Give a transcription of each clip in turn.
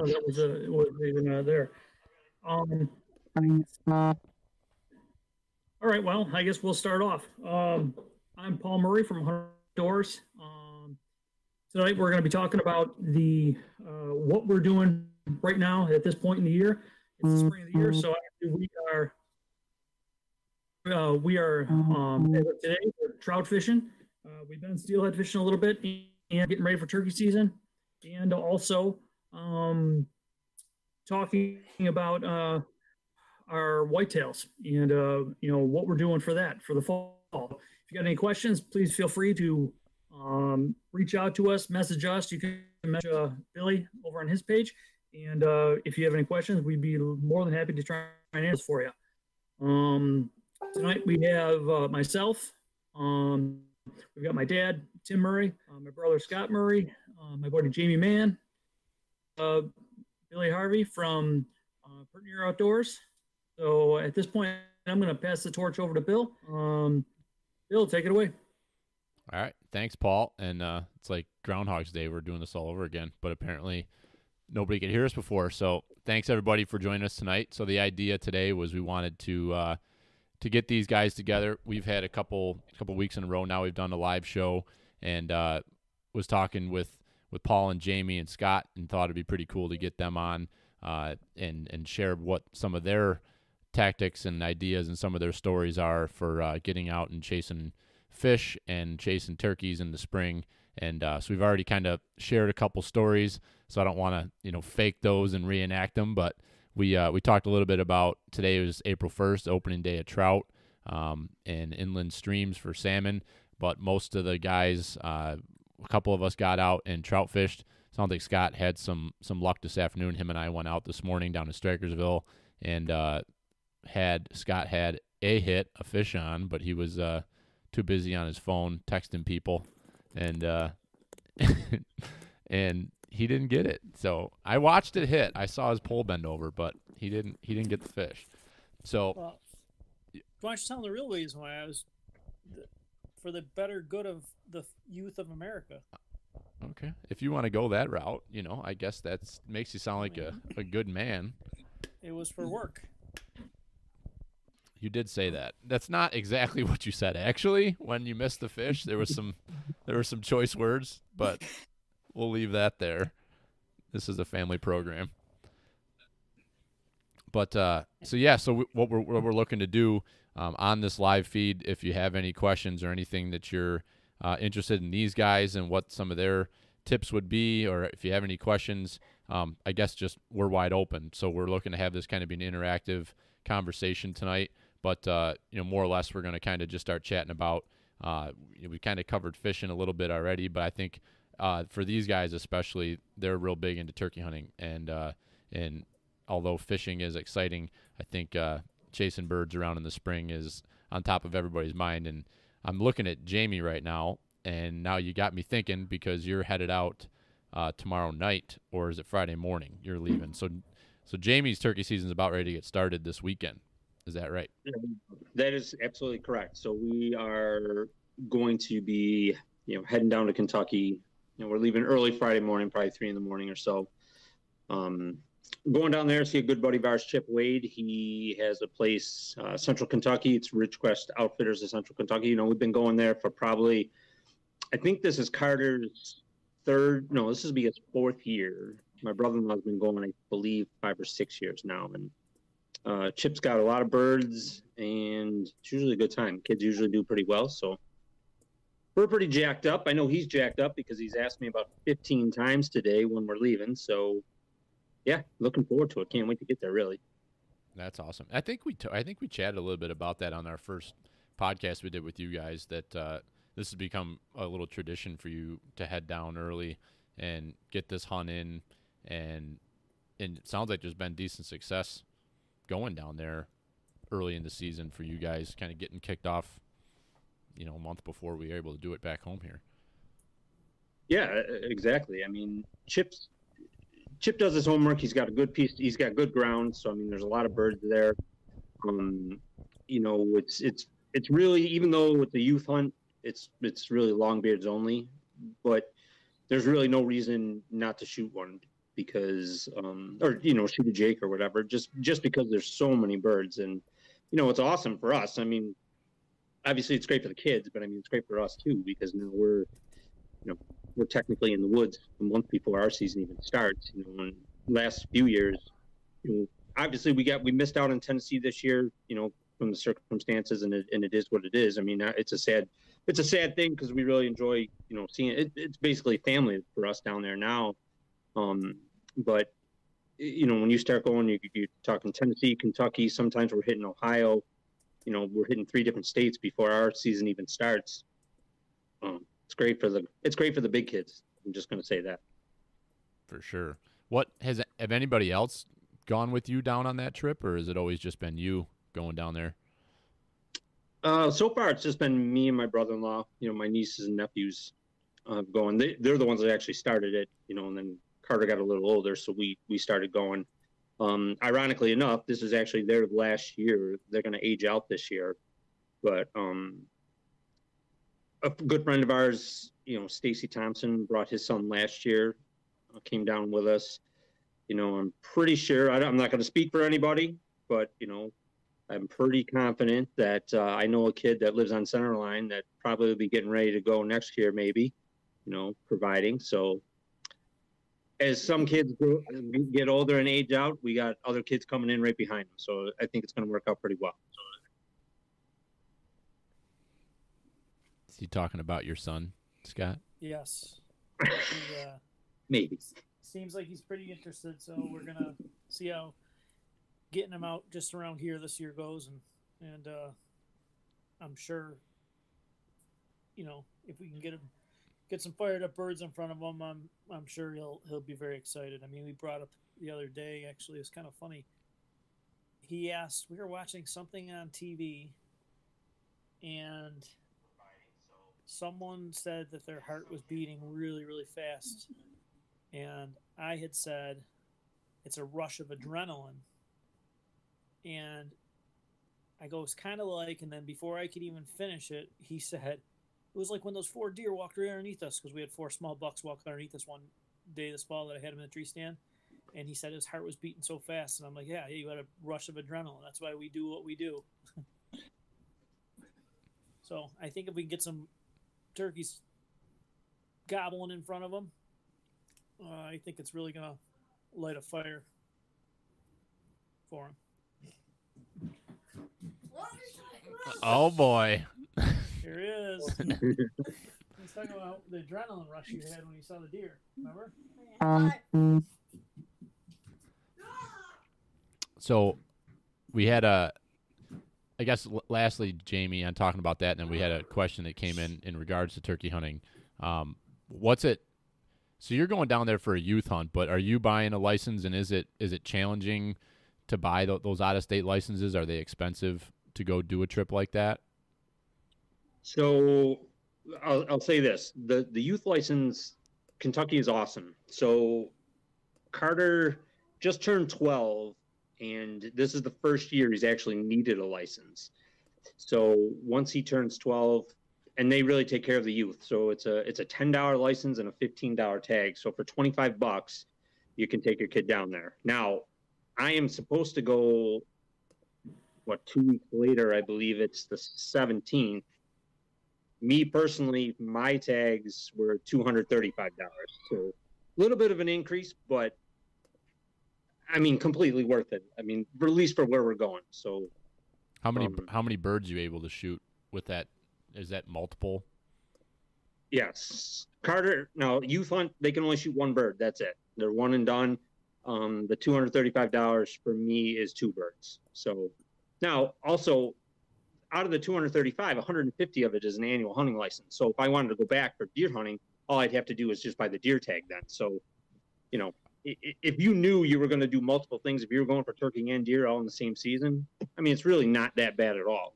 know that was even there. Um, all right, well, I guess we'll start off. I'm Paul Murray from Hunter Doors. Tonight we're going to be talking about the what we're doing right now at this point in the year. It's the spring of the year, so today we're trout fishing. We've been steelhead fishing a little bit and getting ready for turkey season, and also talking about our whitetails and what we're doing for that for the fall. If you got any questions, please feel free to reach out to us, message us. You can message Billy over on his page, and if you have any questions, we'd be more than happy to try and answer for you. Tonight we have myself. We've got my dad, Tim Murray, my brother Scott Murray, my buddy Jamie Mann, Billy Harvey from Pertinier Outdoors. So at this point, I'm going to pass the torch over to Bill. Bill, take it away. All right. Thanks, Paul. And it's like Groundhog's Day. We're doing this all over again, but apparently nobody could hear us before. So thanks, everybody, for joining us tonight. So the idea today was we wanted to get these guys together. We've had a couple weeks in a row now. We've done a live show and was talking with Paul and Jamie and Scott and thought it'd be pretty cool to get them on and share what some of their tactics and ideas and some of their stories are for getting out and chasing fish and chasing turkeys in the spring. And so we've already kind of shared a couple stories, so I don't want to fake those and reenact them, but we talked a little bit about today was April 1st, opening day of trout and inland streams for salmon, but most of the guys, a couple of us got out and trout fished. Sounds like Scott had some luck this afternoon. Him and I went out this morning down to Strikersville and Scott had a fish on, but he was too busy on his phone texting people, and and he didn't get it. So I watched it hit. I saw his pole bend over, but he didn't get the fish. So why don't you tell the real reason why? I was for the better good of the youth of America. Okay, if you want to go that route, I guess that makes you sound like a good man. It was for work. You did say that. That's not exactly what you said, actually. When you missed the fish, there were some choice words, but we'll leave that there. This is a family program. But so what we're looking to do on this live feed, if you have any questions or anything that you're interested in these guys and what some of their tips would be, or if you have any questions, I guess just we're wide open. So we're looking to have this kind of be an interactive conversation tonight. But, more or less, we're going to kind of just start chatting about, we kind of covered fishing a little bit already, but I think for these guys especially, they're real big into turkey hunting. And although fishing is exciting, I think chasing birds around in the spring is on top of everybody's mind. And I'm looking at Jamie right now, and now you got me thinking because you're headed out tomorrow night, or is it Friday morning you're leaving? So Jamie's turkey season is about ready to get started this weekend. Is that right? That is absolutely correct. So we are going to be, heading down to Kentucky. We're leaving early Friday morning, probably 3 a.m. or so. Going down there to see a good buddy of ours, Chip Wade. He has a place, Central Kentucky. It's Ridgecrest Outfitters of Central Kentucky. We've been going there for probably, I think this is Carter's this will be his 4th year. My brother-in-law's been going, I believe, 5 or 6 years now. And Chip's got a lot of birds, and it's usually a good time. Kids usually do pretty well, so we're pretty jacked up. I know he's jacked up because he's asked me about 15 times today when we're leaving. So, yeah, looking forward to it. Can't wait to get there, really. That's awesome. I think we chatted a little bit about that on our first podcast we did with you guys, that this has become a little tradition for you to head down early and get this hunt in, and it sounds like there's been decent success going down there early in the season for you guys, kind of getting kicked off, a month before we were able to do it back home here. Yeah, exactly. I mean, Chip does his homework. He's got a good piece. He's got good ground. So, I mean, there's a lot of birds there. It's really, even though it's a youth hunt, it's really longbeards only, but there's really no reason not to shoot one because, or, shoot a Jake or whatever, just because there's so many birds. And, it's awesome for us. I mean, obviously it's great for the kids, but I mean, it's great for us too, because now we're technically in the woods a month before our season even starts. In the last few years, obviously we missed out on Tennessee this year, from the circumstances, and it is what it is. I mean, it's a sad thing, because we really enjoy, seeing it. It's basically family for us down there now. But when you start going, you're talking Tennessee, Kentucky, sometimes we're hitting Ohio, we're hitting 3 different states before our season even starts. It's great for the big kids. I'm just going to say that. For sure. Have anybody else gone with you down on that trip, or has it always just been you going down there? So far it's just been me and my brother-in-law, my nieces and nephews, going. They're the ones that actually started it, and then Carter got a little older, so we started going. Ironically enough, this is actually their last year. They're going to age out this year, but a good friend of ours, Stacy Thompson, brought his son last year, came down with us. I'm pretty sure, I'm not going to speak for anybody, but I'm pretty confident that I know a kid that lives on Centerline that probably will be getting ready to go next year, maybe, providing. So as some kids get older and age out, we got other kids coming in right behind them. So I think it's going to work out pretty well. Is he talking about your son, Scott? Yes. Maybe. Seems like he's pretty interested, so we're going to see how getting him out just around here this year goes. And I'm sure, if we can get some fired up birds in front of him, I'm sure he'll be very excited. I mean, we brought up the other day, actually, it's kind of funny. He asked, we were watching something on TV, and someone said that their heart was beating really, really fast. And I had said, it's a rush of adrenaline. And I go, it's kind of like, and then before I could even finish it, he said, it was like when those 4 deer walked right underneath us, because we had 4 small bucks walk underneath us one day this fall that I had him in the tree stand. And he said his heart was beating so fast. And I'm like, yeah, you had a rush of adrenaline. That's why we do what we do. So I think if we can get some turkeys gobbling in front of them, I think it's really going to light a fire for him. Oh, boy. Here he is. He's talking about the adrenaline rush you had when you saw the deer. Remember? So we had I guess lastly, Jamie, on talking about that, and then we had a question that came in regards to turkey hunting. So you're going down there for a youth hunt, but are you buying a license, and is it challenging to buy those out-of-state licenses? Are they expensive to go do a trip like that? So I'll say this. The youth license, Kentucky is awesome. So Carter just turned 12, and this is the first year he's actually needed a license. So once he turns 12, and they really take care of the youth. So it's a $10 license and a $15 tag. So for $25, you can take your kid down there. Now, I am supposed to go, 2 weeks later, I believe it's the 17th. Me personally, my tags were $235. So a little bit of an increase, but I mean, completely worth it. I mean, at least for where we're going. So how many birds are you able to shoot with that? Is that multiple? Yes. Carter, now youth hunt, they can only shoot 1 bird. That's it. They're one and done. The $235 for me is 2 birds. So now also out of the 235, 150 of it is an annual hunting license. So if I wanted to go back for deer hunting, all I'd have to do is just buy the deer tag then. So, if you knew you were going to do multiple things, if you were going for turkey and deer all in the same season, I mean, it's really not that bad at all.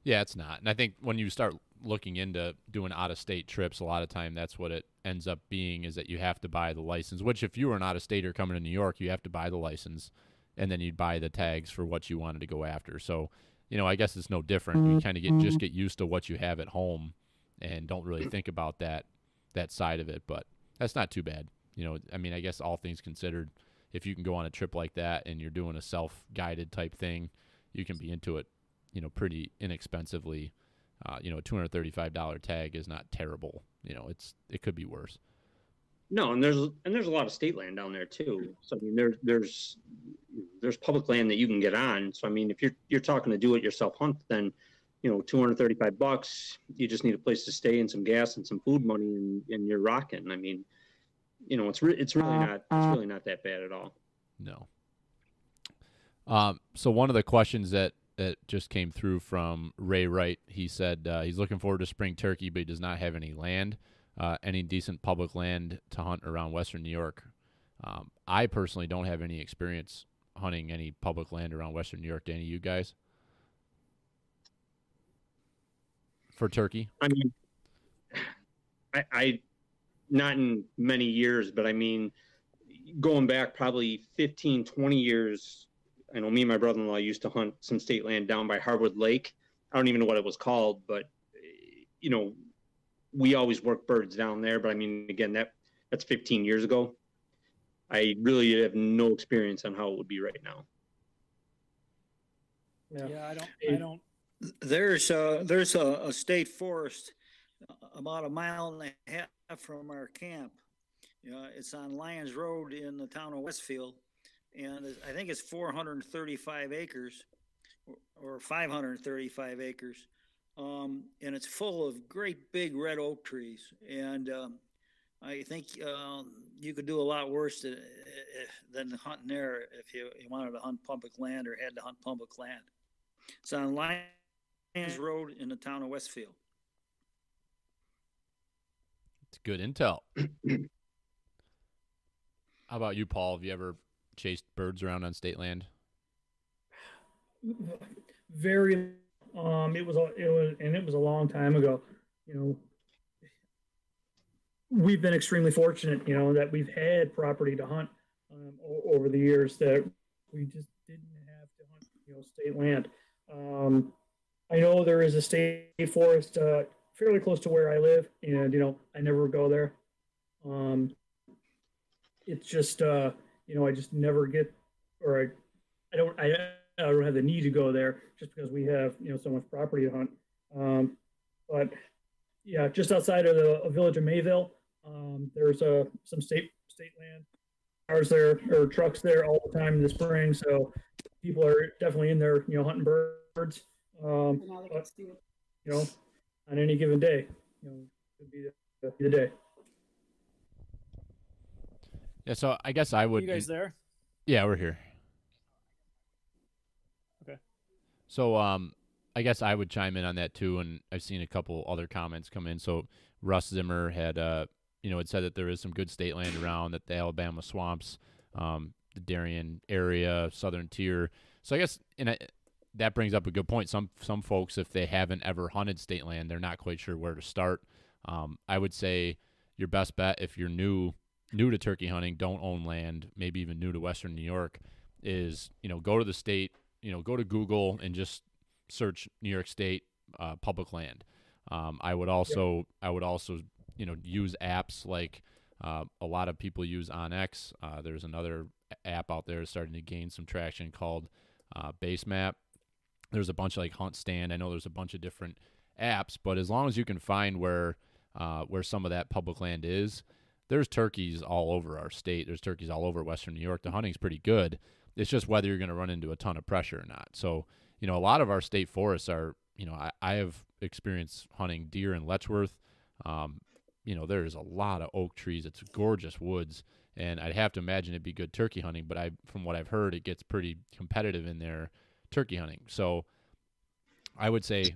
Yeah, it's not. And I think when you start looking into doing out-of-state trips, a lot of time that's what it ends up being, is that you have to buy the license, which if you were an out-of-stater coming to New York, you have to buy the license, and then you'd buy the tags for what you wanted to go after. So, I guess it's no different. You kind of get used to what you have at home and don't really think about that side of it, but that's not too bad. I mean, I guess all things considered, if you can go on a trip like that and you're doing a self-guided type thing, you can be into it, pretty inexpensively. A $235 tag is not terrible. It could be worse. No, and there's a lot of state land down there too. So I mean, there's public land that you can get on. So I mean, if you're talking to do it yourself hunt, then $235, you just need a place to stay and some gas and some food money, and you're rocking. I mean, it's really not that bad at all. No. So one of the questions that just came through from Ray Wright, he said he's looking forward to spring turkey, but he does not have any land, any decent public land to hunt around Western New York. I personally don't have any experience hunting any public land around Western New York. Do any of you guys? For turkey? I mean, I not in many years, but I mean, going back probably 15, 20 years, I know me and my brother-in-law used to hunt some state land down by Harwood Lake. I don't even know what it was called, but we always worked birds down there. But I mean, again, that's 15 years ago. I really have no experience on how it would be right now. Yeah, I don't. There's a state forest about a mile and a half from our camp. It's on Lyons Road in the town of Westfield, and I think it's 435 acres or 535 acres, and it's full of great big red oak trees. And I think you could do a lot worse than hunting there if you wanted to hunt public land or had to hunt public land. It's on Lyons Road in the town of Westfield. It's good intel. How about you, Paul? Have you ever chased birds around on state land? Very. It was a long time ago. We've been extremely fortunate, that we've had property to hunt over the years that we just didn't have to hunt, state land. I know there is a state forest fairly close to where I live, and I never go there. It's just I just never get, or I don't have the need to go there just because we have so much property to hunt. But yeah, just outside of the village of Mayville, there's some state land cars there or trucks there all the time in the spring, so people are definitely in there hunting birds. But, on any given day, could be the day. Yeah, so I guess I would. You guys there? Yeah, we're here. Okay. So I guess I would chime in on that too, and I've seen a couple other comments come in. So Russ Zimmer had had said that there is some good state land around, that the Alabama swamps, the Darien area, southern tier. So I guess that brings up a good point. Some folks, if they haven't ever hunted state land, they're not quite sure where to start. I would say your best bet if you're new to turkey hunting, don't own land, maybe even new to Western New York, is go to the state, go to Google and just search New York State public land. I would also use apps like a lot of people use OnX. There's another app out there starting to gain some traction called Basemap. There's a bunch of like Hunt Stand. I know there's a bunch of different apps, but as long as you can find where some of that public land is, there's turkeys all over our state. There's turkeys all over Western New York. The hunting's pretty good. It's just whether you're going to run into a ton of pressure or not. So, a lot of our state forests are, I have experience hunting deer in Letchworth. There's a lot of oak trees. It's gorgeous woods, and I'd have to imagine it'd be good turkey hunting, but from what I've heard, it gets pretty competitive in there turkey hunting. So I would say,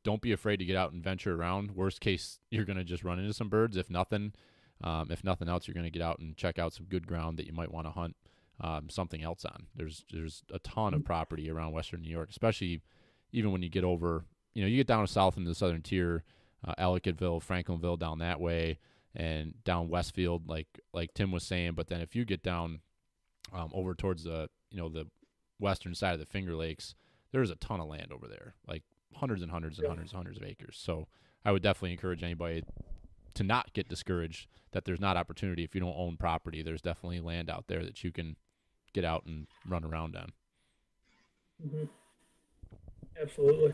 don't be afraid to get out and venture around. Worst case, you're going to just run into some birds. If nothing else, you're going to get out and check out some good ground that you might want to hunt something else on. There's a ton of property around Western New York, especially even when you get over, you get down south into the southern tier, Ellicottville, Franklinville, down that way, and down Westfield, like Tim was saying. But then if you get down over towards the western side of the Finger Lakes, there's a ton of land over there, like hundreds and hundreds and hundreds of acres. So I would definitely encourage anybody to not get discouraged that there's not opportunity. If you don't own property, there's definitely land out there that you can get out and run around on. Mm-hmm. Absolutely.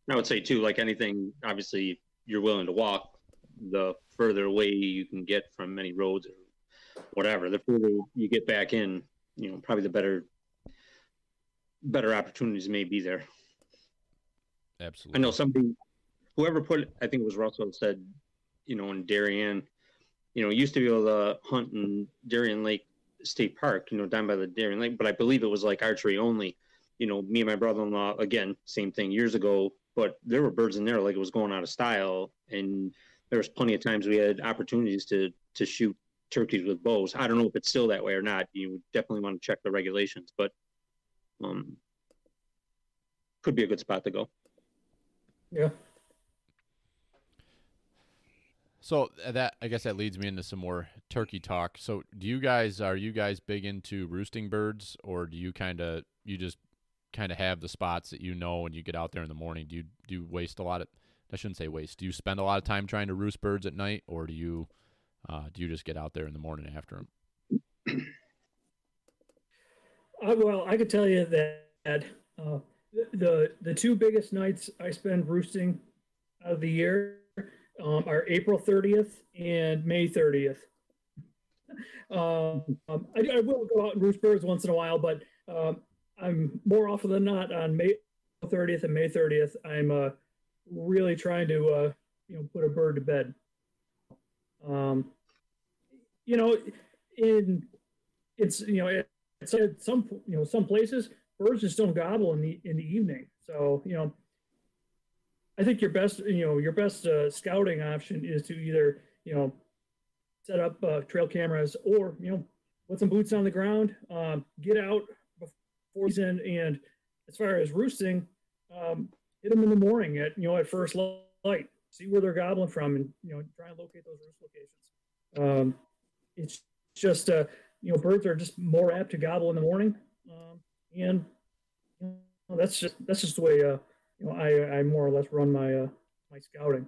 I would say too, like anything, obviously you're willing to walk, the further away you can get from any roads or whatever, the further you get back in, you know, probably the better opportunities may be there. Absolutely. I know somebody, whoever put, I think it was Russell, said, you know, in Darien, you know, used to be able to hunt in Darien Lake State Park, you know, down by the Darien Lake, but I believe it was like archery only. You know, me and my brother-in-law, again, same thing years ago, but there were birds in there like it was going out of style, and there was plenty of times we had opportunities to shoot turkeys with bows. I don't know if it's still that way or not. You definitely want to check the regulations, but could be a good spot to go. Yeah. So that, I guess that leads me into some more turkey talk. So are you guys big into roosting birds, or do you just kind of have the spots that you know and you get out there in the morning? Do you waste a lot of, I shouldn't say waste, do you spend a lot of time trying to roost birds at night, or do you just get out there in the morning after them? Well, I could tell you that the two biggest nights I spend roosting out of the year are April 30th and May 30th. I will go out and roost birds once in a while, but I'm more often than not on May 30th and May 30th. I'm really trying to put a bird to bed. It's some places birds just don't gobble in the evening. So I think your best scouting option is to either set up trail cameras or put some boots on the ground, get out before season, and as far as roosting, hit them in the morning at first light, see where they're gobbling from, and try and locate those roost locations. It's just birds are just more apt to gobble in the morning, and that's just the way I more or less run my my scouting.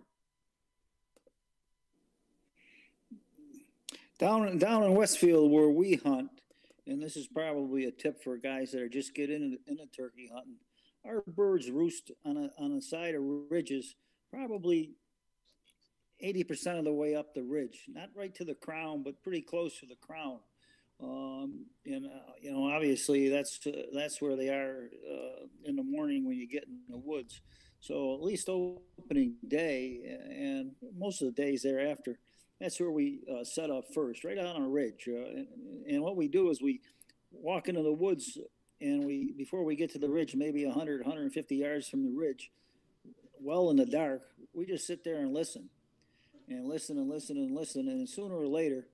Down in Westfield where we hunt, and this is probably a tip for guys that are just getting into turkey hunting. Our birds roost on the side of ridges, probably 80% of the way up the ridge, not right to the crown, but pretty close to the crown. Obviously that's where they are in the morning when you get in the woods. So at least opening day and most of the days thereafter, that's where we set up first, right out on a ridge. And what we do is we walk into the woods, and before we get to the ridge, maybe 100, 150 yards from the ridge, well in the dark, we just sit there and listen. And listen and listen and listen, and sooner or later,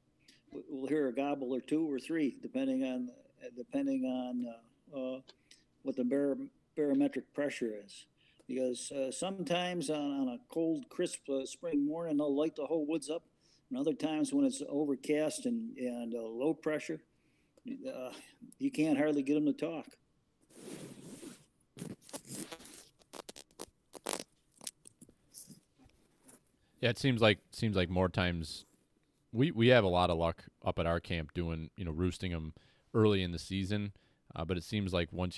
we'll hear a gobble or two or three, depending on what the barometric pressure is. Because sometimes on a cold, crisp spring morning, they'll light the whole woods up, and other times when it's overcast and low pressure, you can't hardly get them to talk. Yeah, it seems like more times we have a lot of luck up at our camp doing roosting them early in the season, but it seems like once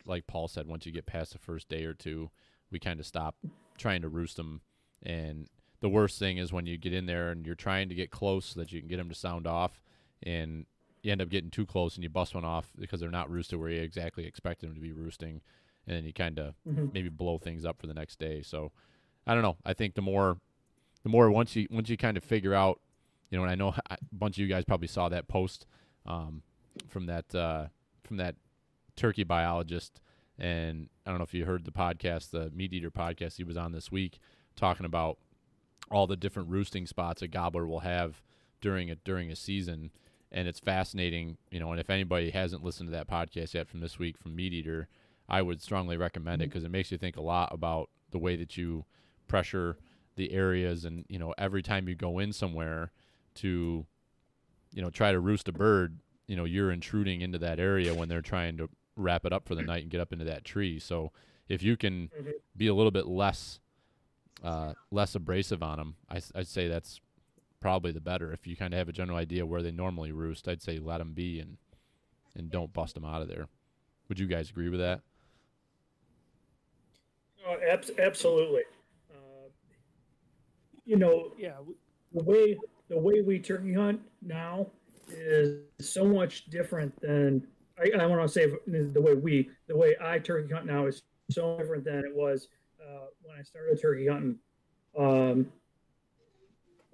like Paul said, once you get past the first day or two, we kind of stop trying to roost them. And the worst thing is when you get in there and you're trying to get close so that you can get them to sound off, and you end up getting too close and you bust one off because they're not roosted where you exactly expected them to be roosting, and then you kind of maybe blow things up for the next day. So I don't know. I think the more once you kind of figure out, and I know a bunch of you guys probably saw that post from that turkey biologist, and I don't know if you heard the podcast, the Meat Eater podcast he was on this week, talking about all the different roosting spots a gobbler will have during a season. And it's fascinating, and if anybody hasn't listened to that podcast yet from this week from Meat Eater, I would strongly recommend it, because it makes you think a lot about the way that you pressure the areas. And, every time you go in somewhere to, try to roost a bird, you're intruding into that area when they're trying to wrap it up for the night and get up into that tree. So if you can be a little bit less less abrasive on them, I'd say that's probably the better. If you kind of have a general idea where they normally roost, I'd say let them be and don't bust them out of there. Would you guys agree with that? Oh, absolutely. You know, Yeah, the way we turkey hunt now is so much different than I want to say the way I turkey hunt now is so different than it was when I started turkey hunting.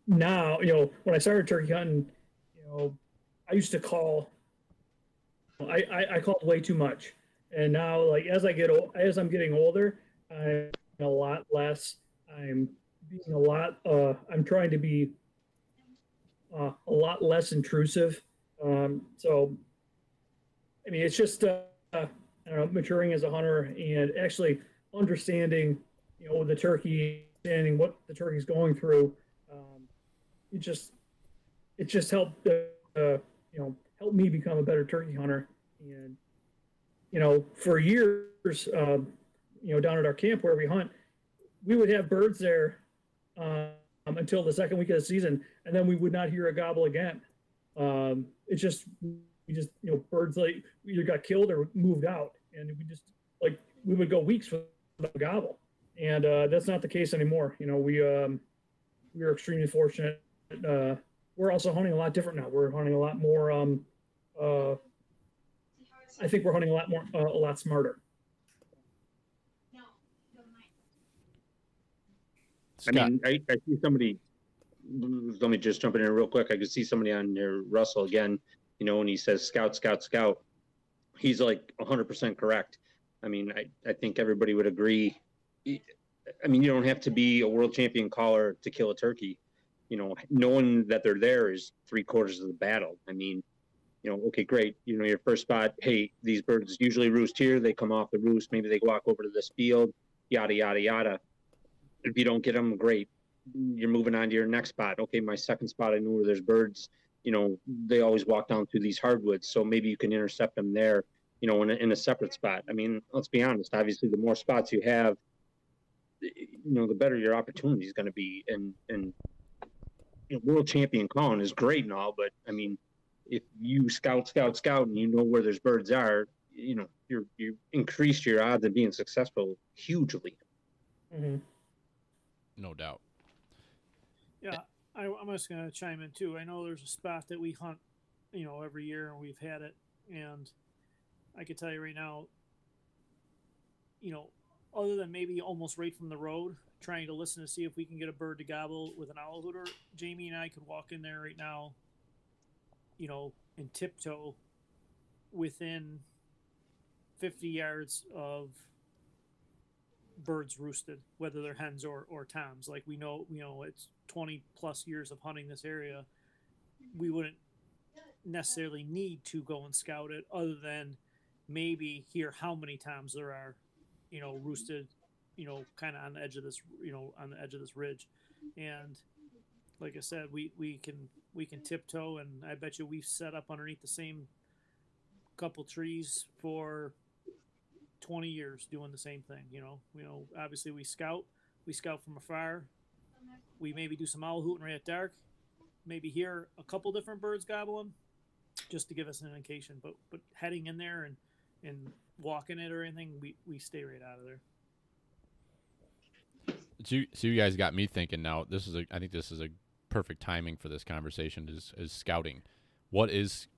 Now, you know, when I started turkey hunting, you know, I used to call. I called way too much, and now, like as I'm getting older, I'm a lot less. I'm being a lot. I'm trying to be a lot less intrusive. So, I mean, it's just I don't know, maturing as a hunter and actually understanding, you know, the turkey, understanding what the turkey's going through. It just helped you know, help me become a better turkey hunter. And you know, for years, you know, down at our camp where we hunt, we would have birds there until the second week of the season, and then we would not hear a gobble again. It's just you know, birds like either got killed or moved out, and we would go weeks without a gobble, and that's not the case anymore. You know, we are extremely fortunate. We're also hunting a lot different now. We're hunting a lot more. I think we're hunting a lot smarter. Scott. I mean, I see somebody. Let me just jump in here real quick. I could see somebody on there, Russell, again. You know, when he says scout, scout, scout, he's like 100% correct. I mean, I think everybody would agree. I mean, you don't have to be a world champion caller to kill a turkey. You know, knowing that they're there is 3/4 of the battle. I mean, you know, okay, great. You know, your first spot, hey, these birds usually roost here. They come off the roost. Maybe they walk over to this field, yada, yada, yada. If you don't get them, great. You're moving on to your next spot. Okay, my second spot, I know where there's birds. You know, they always walk down through these hardwoods. So maybe you can intercept them there, you know, in a separate spot. I mean, let's be honest. Obviously, the more spots you have, you know, the better your opportunity is going to be. And you know, world champion calling is great and all, but I mean, if you scout, and you know where there's birds are, you know, you increase your odds of being successful hugely. Mm-hmm. No doubt. yeah. I'm just gonna chime in too. I know there's a spot that we hunt, you know, every year, and we've had it, and I can tell you right now, you know, other than maybe almost right from the road, trying to listen to see if we can get a bird to gobble with an owl hooter, Jamie and I could walk in there right now, you know, and tiptoe within 50 yards of birds roosted, whether they're hens or toms. Like we know, it's 20 plus years of hunting this area. We wouldn't necessarily need to go and scout it, other than maybe hear how many toms there are, you know, roosted, you know, kind of on the edge of this, you know, on the edge of this ridge. And like I said, we can tiptoe, and I bet you we've set up underneath the same couple trees for 20 years doing the same thing. You know, obviously we scout from afar. We maybe do some owl hooting right at dark, maybe hear a couple different birds gobbling just to give us an indication, but heading in there and walking it or anything, we stay right out of there. So you guys got me thinking now. I think this is a perfect timing for this conversation is scouting. What is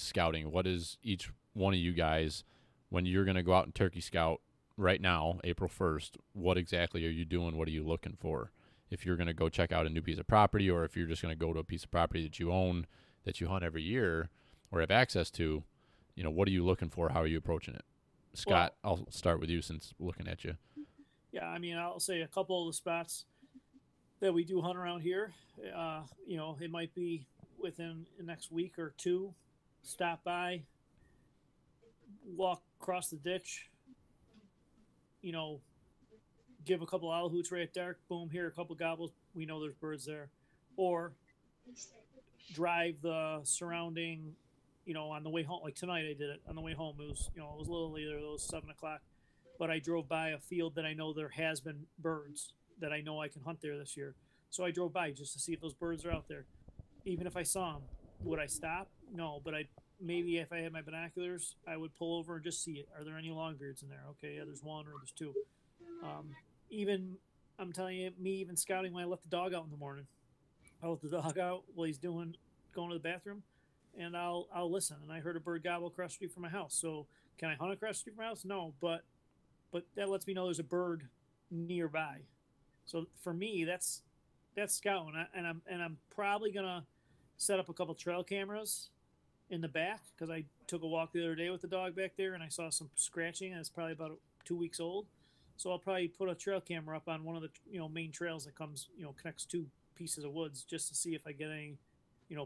scouting? What is each one of you guys, when you're going to go out and turkey scout right now, April 1st, what exactly are you doing? What are you looking for? If you're going to go check out a new piece of property, or if you're just going to go to a piece of property that you own, that you hunt every year or have access to, you know, what are you looking for? How are you approaching it? Scott, well, I'll start with you since looking at you. Yeah, I mean, I'll say a couple of the spots that we do hunt around here. You know, it might be within the next week or two. Stop by, walk across the ditch, you know, give a couple owl hoots right at dark, boom, hear a couple gobbles, we know there's birds there. Or drive the surrounding, you know, on the way home. Like tonight I did it on the way home. It was, you know, it was a little later, it was 7 o'clock, but I drove by a field that I know there has been birds, that I know I can hunt there this year. So I drove by just to see if those birds are out there. Even if I saw them, would I stop? No, but maybe if I had my binoculars, I would pull over and just see it. Are there any longbeards in there? Okay, yeah, there's one or there's two. Even I'm telling you, me even scouting when I let the dog out in the morning. I let the dog out while he's going to the bathroom, and I'll listen. And I heard a bird gobble across the street from my house. So can I hunt across the street from my house? No, but that lets me know there's a bird nearby. So for me, that's scouting, and I'm probably gonna set up a couple trail cameras in the back because I took a walk the other day with the dog back there and I saw some scratching, and it's probably about 2 weeks old. So I'll probably put a trail camera up on one of the main trails that comes connects two pieces of woods just to see if I get any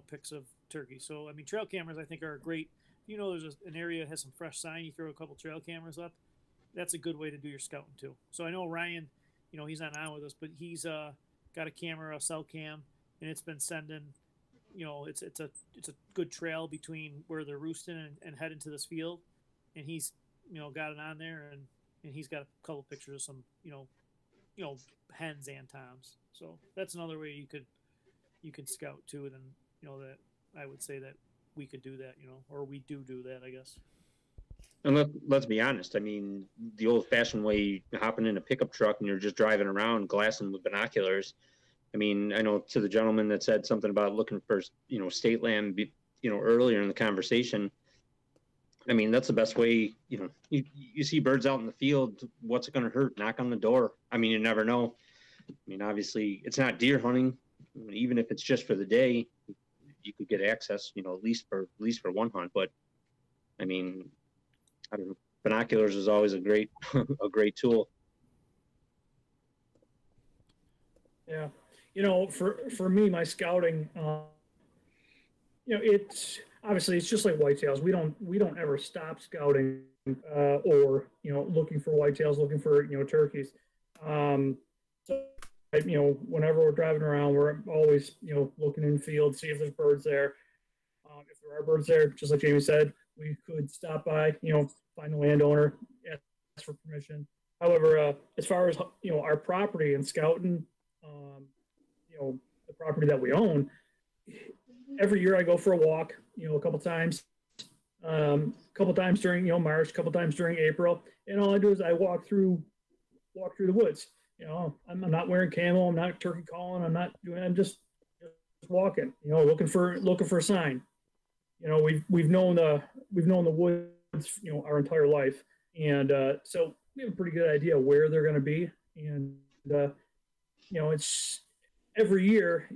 pics of turkey. So I mean, trail cameras I think are great. There's an area that has some fresh sign, you throw a couple trail cameras up. That's a good way to do your scouting too. So I know Ryan, he's not on with us, but he's got a camera, a cell cam, and it's been sending. It's a good trail between where they're roosting and heading to this field, and he's got it on there, and he's got a couple pictures of some hens and toms. So that's another way you can scout too. Then that I would say that we could do that, or we do that, I guess. And let's be honest. I mean, the old-fashioned way, hopping in a pickup truck and you're just driving around, glassing with binoculars. I mean, I know to the gentleman that said something about looking for, state land, earlier in the conversation. I mean, that's the best way. You see birds out in the field. What's it going to hurt? Knock on the door. I mean, you never know. I mean, obviously, it's not deer hunting. Even if it's just for the day, you could get access. At least for one hunt. But I mean, I don't know. Binoculars is always a great tool. Yeah. For me, my scouting, it's obviously it's just like whitetails. We don't ever stop scouting or looking for whitetails, looking for turkeys. So whenever we're driving around, we're always looking in the field, see if there's birds there. If there are birds there, just like Jamie said, we could stop by, find the landowner, ask for permission. However, as far as our property and scouting, the property that we own, every year I go for a walk, a couple times during March, a couple times during April, and all I do is I walk through the woods. I'm not wearing camo, I'm not turkey calling, I'm just walking, looking for a sign. We've known the woods, our entire life, and so we have a pretty good idea where they're going to be, and it's every year,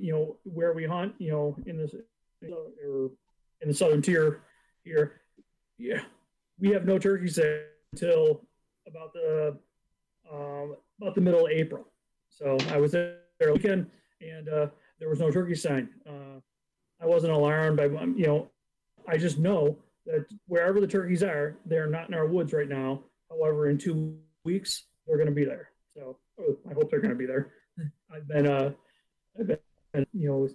where we hunt, in the southern tier here, yeah, we have no turkeys there until about the middle of April. So I was there weekend, and there was no turkey sign. I wasn't alarmed. I just know that wherever the turkeys are, they're not in our woods right now. However, in 2 weeks, they're going to be there. So I hope they're going to be there. I've been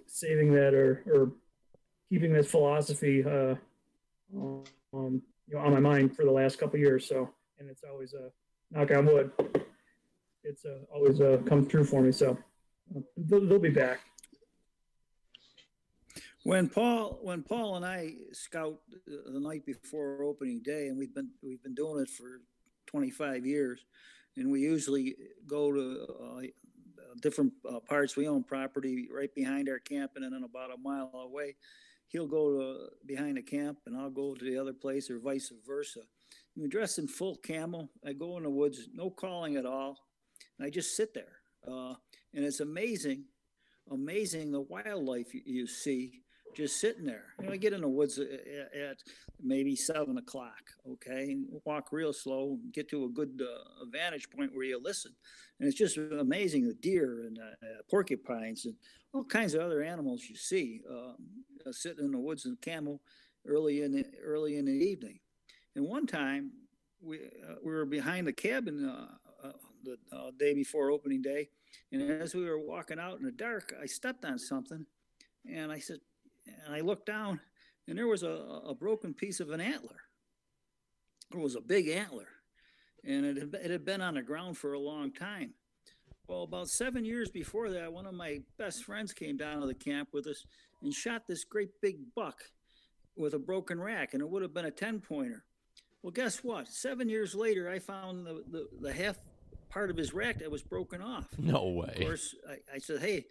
saving that or keeping this philosophy on my mind for the last couple of years. So, and it's always knock on wood. It's always come true for me. So they'll be back. When Paul and I scout the night before opening day, and we've been doing it for 25 years, and we usually go to different parts. We own property right behind our camp, and then about a mile away, he'll go to behind the camp, and I'll go to the other place, or vice versa. I'm dressed in full camo. I go in the woods, no calling at all, and I just sit there, and it's amazing the wildlife you see. Just sitting there. I get in the woods at maybe 7 o'clock, okay, and walk real slow, and get to a good vantage point where you listen. And it's just amazing, the deer and porcupines and all kinds of other animals you see sitting in the woods in camo early in the evening. And one time we were behind the cabin the day before opening day, and as we were walking out in the dark, I stepped on something, and I looked down, and there was a broken piece of an antler. It was a big antler, and it had been on the ground for a long time. Well, about 7 years before that, one of my best friends came down to the camp with us and shot this great big buck with a broken rack, and it would have been a 10-pointer. Well, guess what? 7 years later, I found the half part of his rack that was broken off. No way. Of course, I said, hey,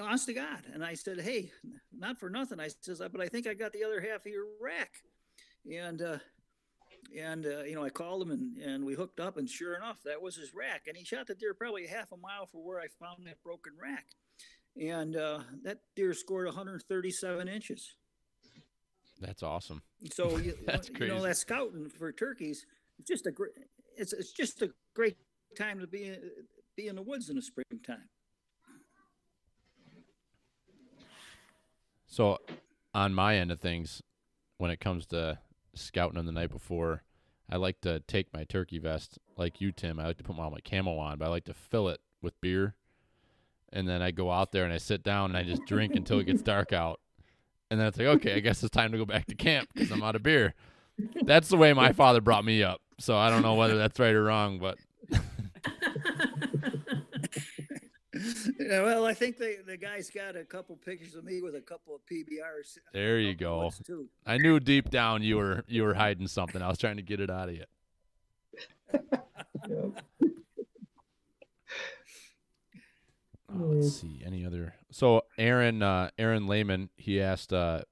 honest to God. And I said, hey, not for nothing. I says, but I think I got the other half of your rack. And I called him and we hooked up, and sure enough, that was his rack. And he shot the deer probably half a mile from where I found that broken rack. And that deer scored 137 inches. That's awesome. So That's crazy. that scouting for turkeys, it's just a great time to be in the woods in the springtime. So on my end of things, when it comes to scouting them the night before, I like to take my turkey vest, like you, Tim. I like to put all my camo on, but I like to fill it with beer. And then I go out there and I sit down and I just drink until it gets dark out. And then it's like, okay, I guess it's time to go back to camp because I'm out of beer. That's the way my father brought me up. So I don't know whether that's right or wrong, but. Yeah, well, I think the guy's got a couple pictures of me with a couple of PBRs. There you go. I knew deep down you were hiding something. I was trying to get it out of you. Let's see any other. So Aaron Lehman, he asked, and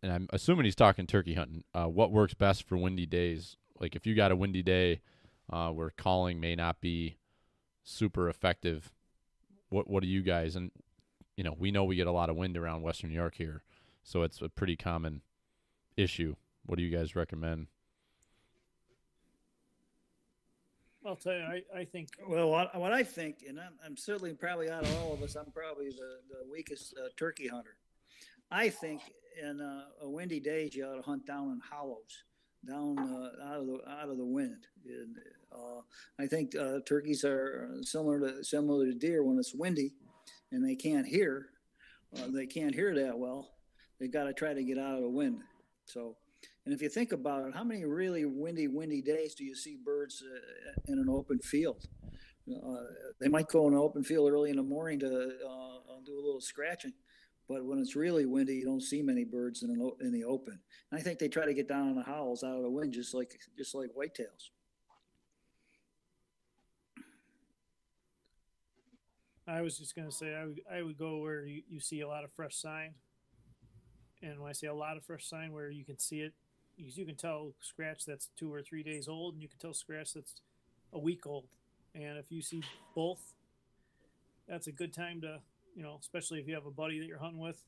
I'm assuming he's talking turkey hunting. What works best for windy days? Like if you got a windy day where calling may not be super effective. What do you guys, and we know we get a lot of wind around Western New York here, so it's a pretty common issue. What do you guys recommend? I'll tell you, I think. Well, what I think, and I'm certainly probably out of all of us, I'm probably the weakest turkey hunter. I think in a windy day, you ought to hunt down in hollows, down out of the wind. And, I think turkeys are similar to deer. When it's windy and they can't hear that well, they've got to try to get out of the wind. So, and if you think about it, how many really windy days do you see birds in an open field? They might go in an open field early in the morning to do a little scratching, but when it's really windy, you don't see many birds in the open. And I think they try to get down in the howls out of the wind, just like whitetails. I was just going to say I would go where you see a lot of fresh sign. And when I say a lot of fresh sign, where you can see it, you can tell scratch that's 2 or 3 days old, and you can tell scratch that's a week old. And if you see both, that's a good time to, especially if you have a buddy that you're hunting with,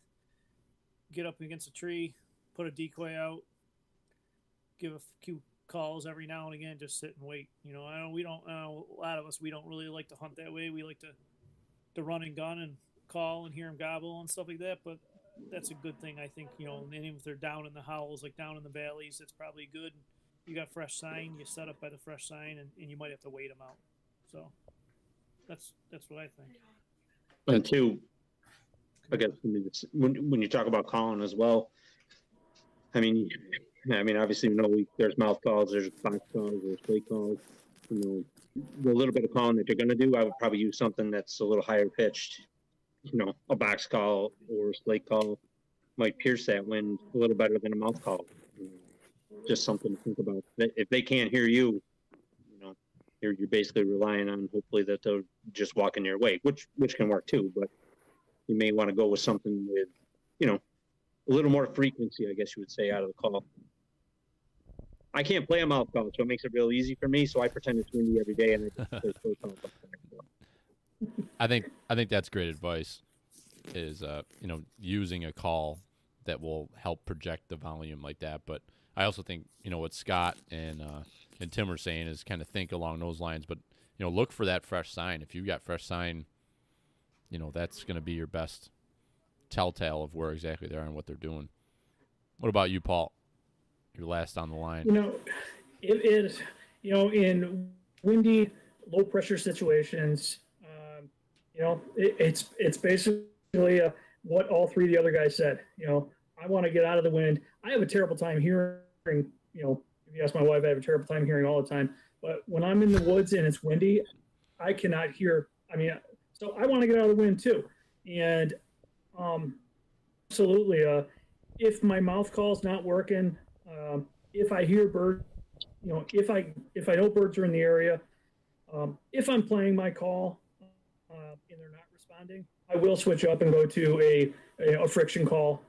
get up against a tree, put a decoy out, give a few calls every now and again, just sit and wait. I know a lot of us, we don't really like to hunt that way. We like to run and gun and call and hear them gobble and stuff like that. But that's a good thing, I think, and even if they're down in the howls, like down in the valleys, it's probably good. You got fresh sign, you set up by the fresh sign, and you might have to wait them out. So that's what I think. And two, I guess when you talk about calling as well, I mean, obviously, there's mouth calls, there's box calls, there's slate calls. The little bit of calling that you're going to do, I would probably use something that's a little higher pitched. A box call or a slate call might pierce that wind a little better than a mouth call. Just something to think about. If they can't hear you, you're basically relying on hopefully that they'll just walk in your way, which can work too. But you may want to go with something with, a little more frequency, I guess you would say, out of the call. I can't play a mouth call, so it makes it real easy for me. So I pretend it's windy every day, and I just play slate calls up there. I think that's great advice. Is using a call that will help project the volume like that. But I also think what Scott and Tim were saying is kind of think along those lines. But look for that fresh sign. If you've got fresh sign, that's going to be your best telltale of where exactly they are and what they're doing. What about you, Paul? You're last on the line. It is in windy, low pressure situations. It's basically what all three of the other guys said. I want to get out of the wind. I have a terrible time hearing. If you ask my wife, I have a terrible time hearing all the time. But when I'm in the woods and it's windy, I cannot hear. I mean, so I want to get out of the wind too. And absolutely, if my mouth call's not working, if I hear birds, if I know birds are in the area, if I'm playing my call and they're not responding, I will switch up and go to a friction call.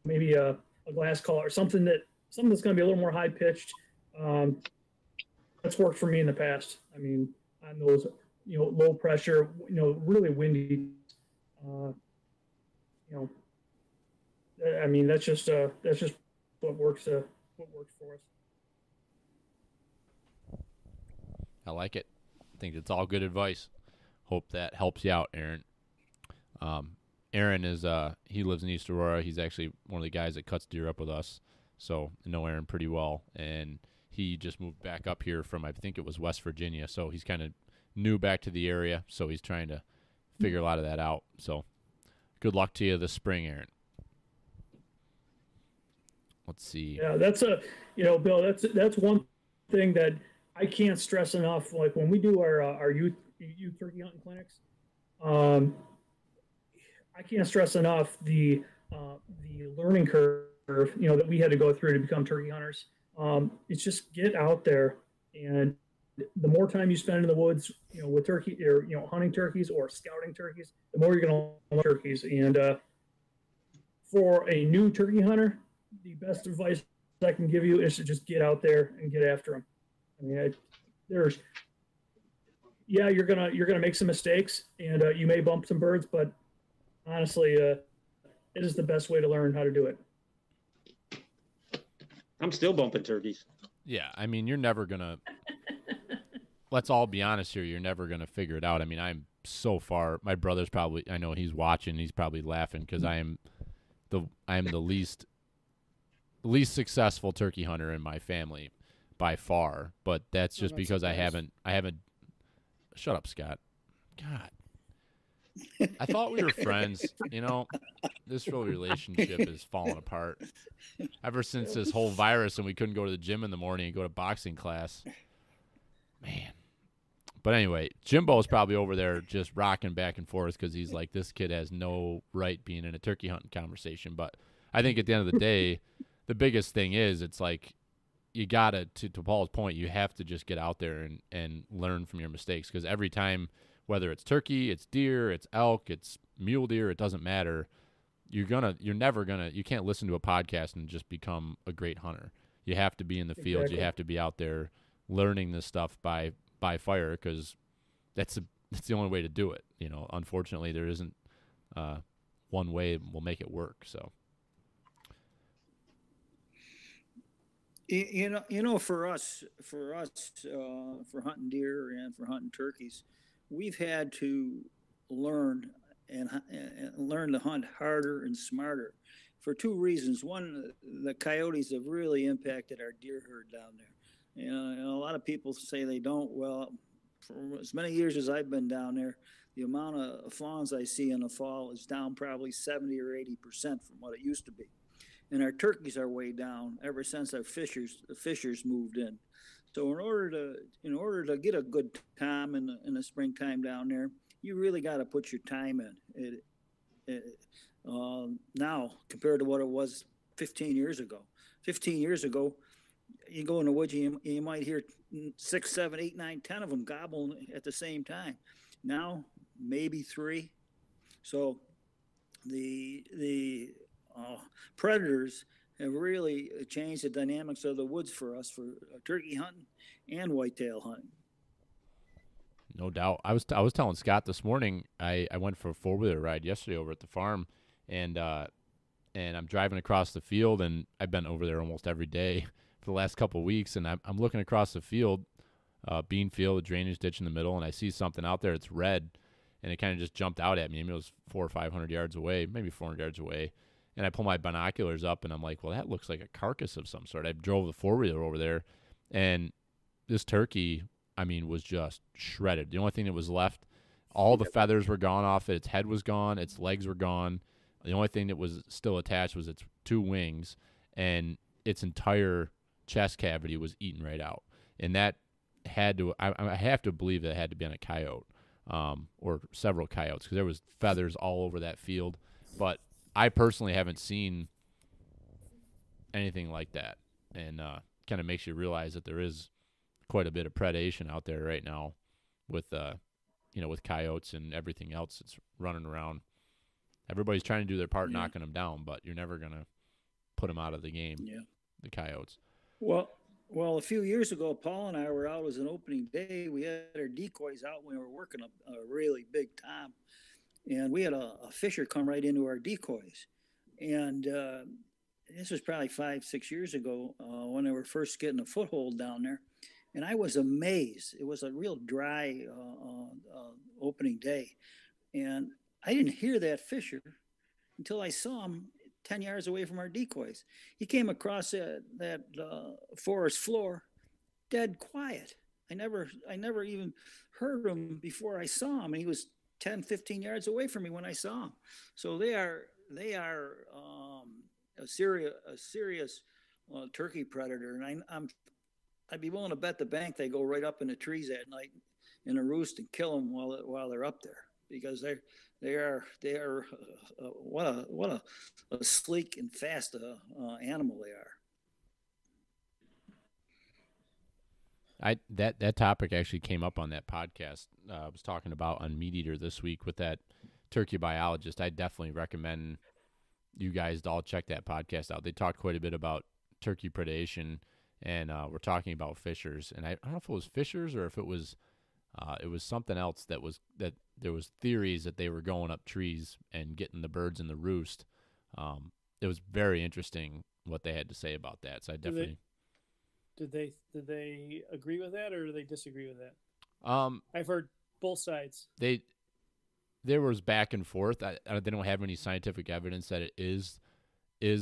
Maybe a glass call or something that's going to be a little more high pitched. That's worked for me in the past. I mean, on those low pressure, really windy. I mean, that's just what works for us. I like it. I think it's all good advice. Hope that helps you out, Aaron. Aaron is he lives in East Aurora. He's actually one of the guys that cuts deer up with us, so I know Aaron pretty well. And he just moved back up here from, I think it was West Virginia, so he's kind of new back to the area. So he's trying to figure a lot of that out. So good luck to you this spring, Aaron. Let's see. Yeah, that's Bill. That's one thing that I can't stress enough. Like when we do our youth turkey hunting clinics, I can't stress enough the learning curve, that we had to go through to become turkey hunters. It's just get out there, and the more time you spend in the woods, with turkey or hunting turkeys or scouting turkeys, the more you're going to learn turkeys. And for a new turkey hunter, the best advice I can give you is to just get out there and get after them. I mean, you're gonna make some mistakes, and you may bump some birds, but honestly, it is the best way to learn how to do it. I'm still bumping turkeys. Yeah, I mean, you're never gonna. Let's all be honest here. You're never gonna figure it out. I mean, I'm so far. My brother's probably. I know he's watching. He's probably laughing because I am the least successful turkey hunter in my family by far. But that's just because I haven't. Shut up, Scott. God. I thought we were friends. This real relationship is falling apart. Ever since this whole virus and we couldn't go to the gym in the morning and go to boxing class. Man. But anyway, Jimbo's probably over there just rocking back and forth because he's like, this kid has no right being in a turkey hunting conversation. But I think at the end of the day, the biggest thing is it's like you got to Paul's point, you have to just get out there and learn from your mistakes because every time, whether it's turkey, it's deer, it's elk, it's mule deer, it doesn't matter. You can't listen to a podcast and just become a great hunter. You have to be in the field. You have to be out there learning this stuff by fire because that's the only way to do it. Unfortunately, there isn't one way will make it work. So, for us, for hunting deer and for hunting turkeys, we've had to learn and learn to hunt harder and smarter for two reasons. One, the coyotes have really impacted our deer herd down there. A lot of people say they don't. Well, for as many years as I've been down there, the amount of fawns I see in the fall is down probably 70 or 80% from what it used to be. And our turkeys are way down ever since the fishers moved in. So in order to get a good time in the springtime down there, you really got to put your time in. Now compared to what it was 15 years ago. 15 years ago, you go in the woods, you might hear 6, 7, 8, 9, 10 of them gobbling at the same time. Now maybe 3. So the predators have really changed the dynamics of the woods for us for turkey hunting and whitetail hunting. No doubt. I was telling Scott this morning, I went for a 4-wheeler ride yesterday over at the farm, and I'm driving across the field, and I've been over there almost every day for the last couple of weeks, and I'm looking across the field, bean field, a drainage ditch in the middle, and I see something out there. It's red, and it kind of just jumped out at me. I mean, it was 400 or 500 yards away, maybe 400 yards away. And I pull my binoculars up, and I'm like, well, that looks like a carcass of some sort. I drove the 4-wheeler over there, and this turkey, I mean, was just shredded. The only thing that was left, all the feathers were gone off it. Its head was gone. Its legs were gone. The only thing that was still attached was its 2 wings, and its entire chest cavity was eaten right out. And that had to. I have to believe that it had to be on a coyote, or several coyotes, because there was feathers all over that field. But I personally haven't seen anything like that, and kind of makes you realize that there is quite a bit of predation out there right now, with with coyotes and everything else that's running around. Everybody's trying to do their part knocking them down, but you're never gonna put them out of the game. Yeah. The coyotes. Well, a few years ago, Paul and I were out as an opening day. We had our decoys out when we were working a really big tom, and we had a fisher come right into our decoys. And this was probably 5-6 years ago when they were first getting a foothold down there. And I was amazed. It was a real dry opening day. And I didn't hear that fisher until I saw him 10 yards away from our decoys. He came across that forest floor, dead quiet. I never even heard him before I saw him, and he was 10, 15 yards away from me when I saw him. So they are a serious turkey predator, and I'd be willing to bet the bank they go right up in the trees at night in a roost and kill them while they're up there, because they are what a sleek and fast animal they are. That topic actually came up on that podcast I was talking about on Meat Eater this week with that turkey biologist. I definitely recommend you guys to all check that podcast out. They talked quite a bit about turkey predation, and we're talking about fishers. And I don't know if it was fishers or if it was something else that there was theories that they were going up trees and getting the birds in the roost. It was very interesting what they had to say about that. So I definitely. Did they agree with that, or do they disagree with that? I've heard both sides. There was back and forth. They don't have any scientific evidence that it is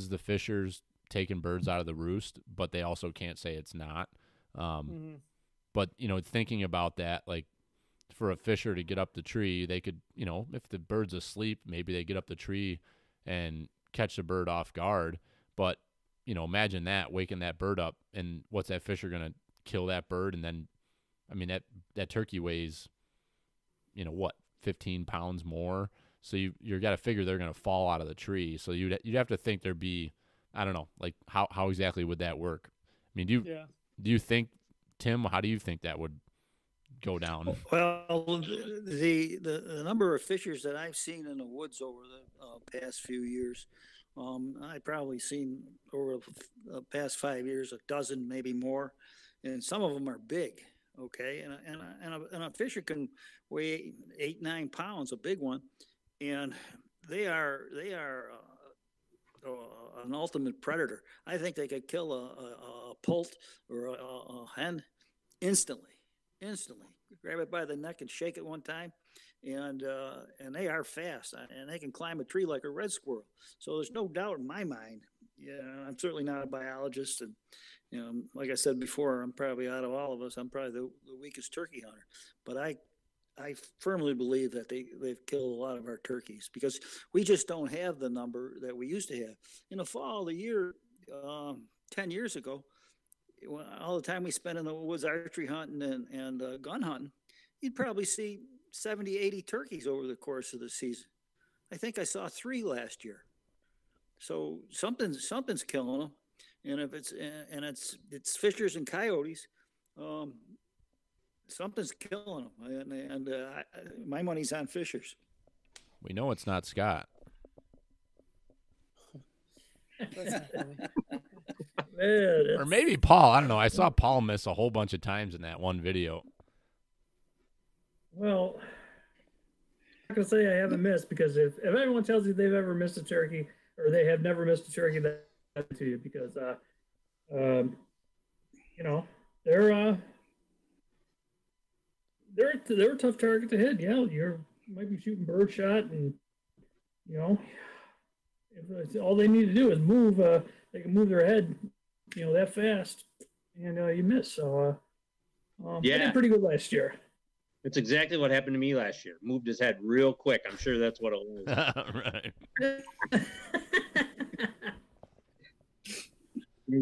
the fishers taking birds out of the roost, but they also can't say it's not. But thinking about that, like for a fisher to get up the tree, they could, if the bird's asleep, maybe they get up the tree and catch the bird off guard. But imagine that, waking that bird up, and what's that fisher going to kill that bird? And then, I mean, that turkey weighs, 15 pounds more. So you got to figure they're going to fall out of the tree. So you'd have to think there'd be, I don't know, like how exactly would that work? I mean, do you think, Tim, how do you think that would go down? Well, the number of fishers that I've seen in the woods over the past few years, I've probably seen over the past 5 years, a dozen, maybe more, and some of them are big. Okay, and a fisher can weigh 8-9 pounds, a big one, and they are an ultimate predator. I think they could kill a poult or a hen instantly. Grab it by the neck and shake it one time, and they are fast, and they can climb a tree like a red squirrel. So there's no doubt in my mind. Yeah, I'm certainly not a biologist, and like I said before, I'm probably, out of all of us, I'm probably the weakest turkey hunter. But I firmly believe that they've killed a lot of our turkeys, because we just don't have the number that we used to have. In the fall of the year, 10 years ago, all the time we spent in the woods archery hunting and gun hunting, you'd probably see 70, 80 turkeys over the course of the season. I think I saw 3 last year. So something's killing them, and if it's fishers and coyotes, something's killing them, and my money's on fishers. We know it's not Scott. Or maybe Paul. I don't know. I saw Paul miss a whole bunch of times in that one video. Well, I'm not going to say I haven't missed, because if anyone tells you they've ever missed a turkey, or they have never missed a turkey, that's to you, because they're a tough target to hit. Yeah, you might be shooting birdshot, and if it's, all they need to do is move. They can move their head, that fast, and you miss. So he did pretty good last year. That's exactly what happened to me last year. Moved his head real quick. I'm sure that's what it was. Right.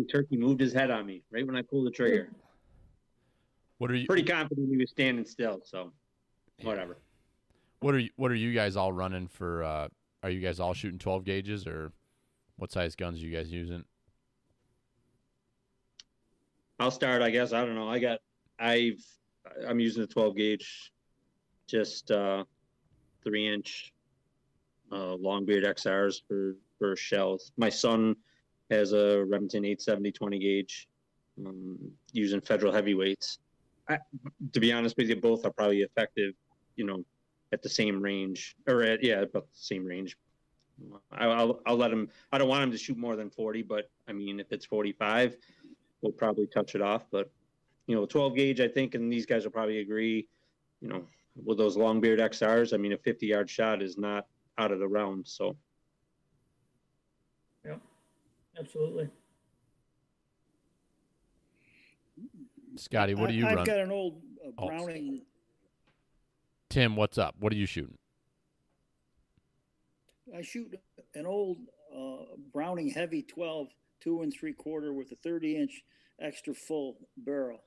Turkey moved his head on me right when I pulled the trigger. What are you? Pretty confident he was standing still. So whatever. What are you guys all running for? Are you guys all shooting 12 gauges, or what size guns are you guys using? I'll start, I guess. I don't know. I'm using a 12 gauge, just 3-inch Longbeard XRs for shells. My son has a Remington 870 20 gauge, using Federal heavyweights. To be honest with you, both are probably effective, at the same range, or about the same range. I'll let him. I don't want him to shoot more than 40, but I mean, if it's 45, we'll probably touch it off. But 12 gauge, I think, and these guys will probably agree, with those Longbeard XRs. I mean, a 50-yard shot is not out of the realm. So, Yeah, absolutely. Scotty, what do you run? I've got an old Browning. Tim, what's up? What are you shooting? I shoot an old Browning Heavy 12 2 3/4 with a 30-inch extra full barrel,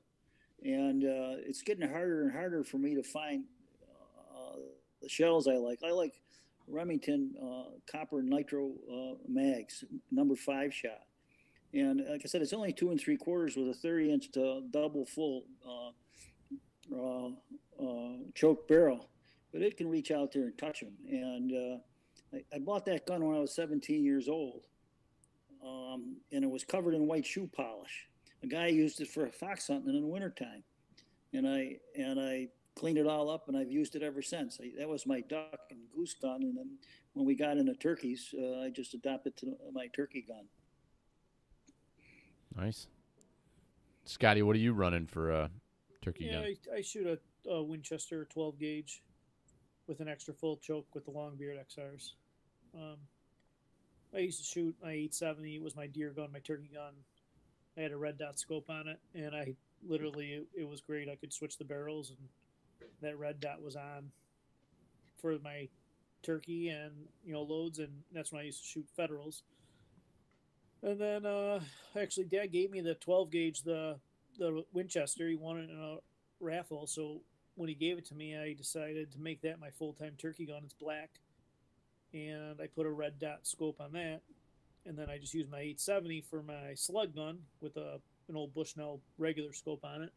and it's getting harder and harder for me to find the shells I like. I like Remington copper nitro mags, number 5 shot, and like I said, it's only 2 3/4 with a 30-inch double full choke barrel, but it can reach out there and touch them. And I bought that gun when I was 17 years old, and it was covered in white shoe polish. A guy used it for fox hunting in the wintertime, and I cleaned it all up, and I've used it ever since. That was my duck and goose gun, and then when we got into turkeys, I just adopted to my turkey gun. Nice. Scotty, what are you running for a turkey gun? I shoot a Winchester 12 gauge with an extra full choke with the Longbeard XRs. I used to shoot my 870. It was my deer gun, my turkey gun. I had a red dot scope on it, and I literally, it was great. I could switch the barrels, and that red dot was on for my turkey and loads, and that's when I used to shoot Federals. And then actually, Dad gave me the 12 gauge, the Winchester. He won it in a raffle, so when he gave it to me, I decided to make that my full-time turkey gun. It's black, and I put a red dot scope on that, and then I just used my 870 for my slug gun with an old Bushnell regular scope on it.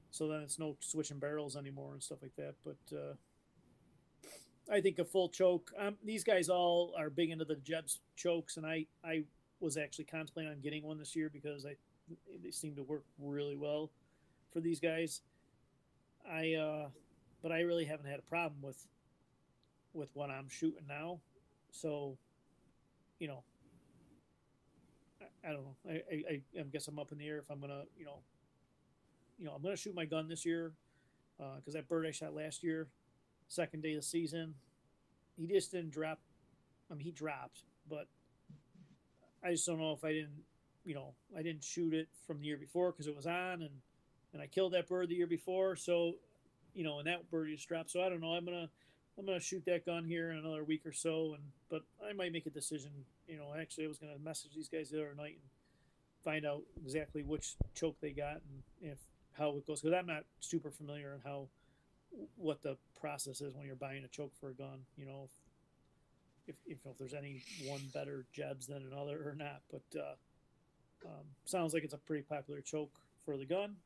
So then it's no switching barrels anymore and stuff like that. But I think a full choke. These guys all are big into the Jeb's chokes, and I was actually contemplating on getting one this year because they seem to work really well for these guys. But I really haven't had a problem with what I'm shooting now. So, I don't know. I guess I'm up in the air if I'm gonna, I'm gonna shoot my gun this year, because that bird I shot last year, second day of the season, he just didn't drop. I mean, he dropped, but I just don't know if I didn't shoot it from the year before because it was on, and I killed that bird the year before. So, and that bird just dropped. So I don't know. I'm gonna shoot that gun here in another week or so, but I might make a decision. Actually, I was gonna message these guys the other night and find out exactly which choke they got and how it goes, because I'm not super familiar on what the process is when you're buying a choke for a gun. If there's any one better Jebs than another or not, but sounds like it's a pretty popular choke for the gun.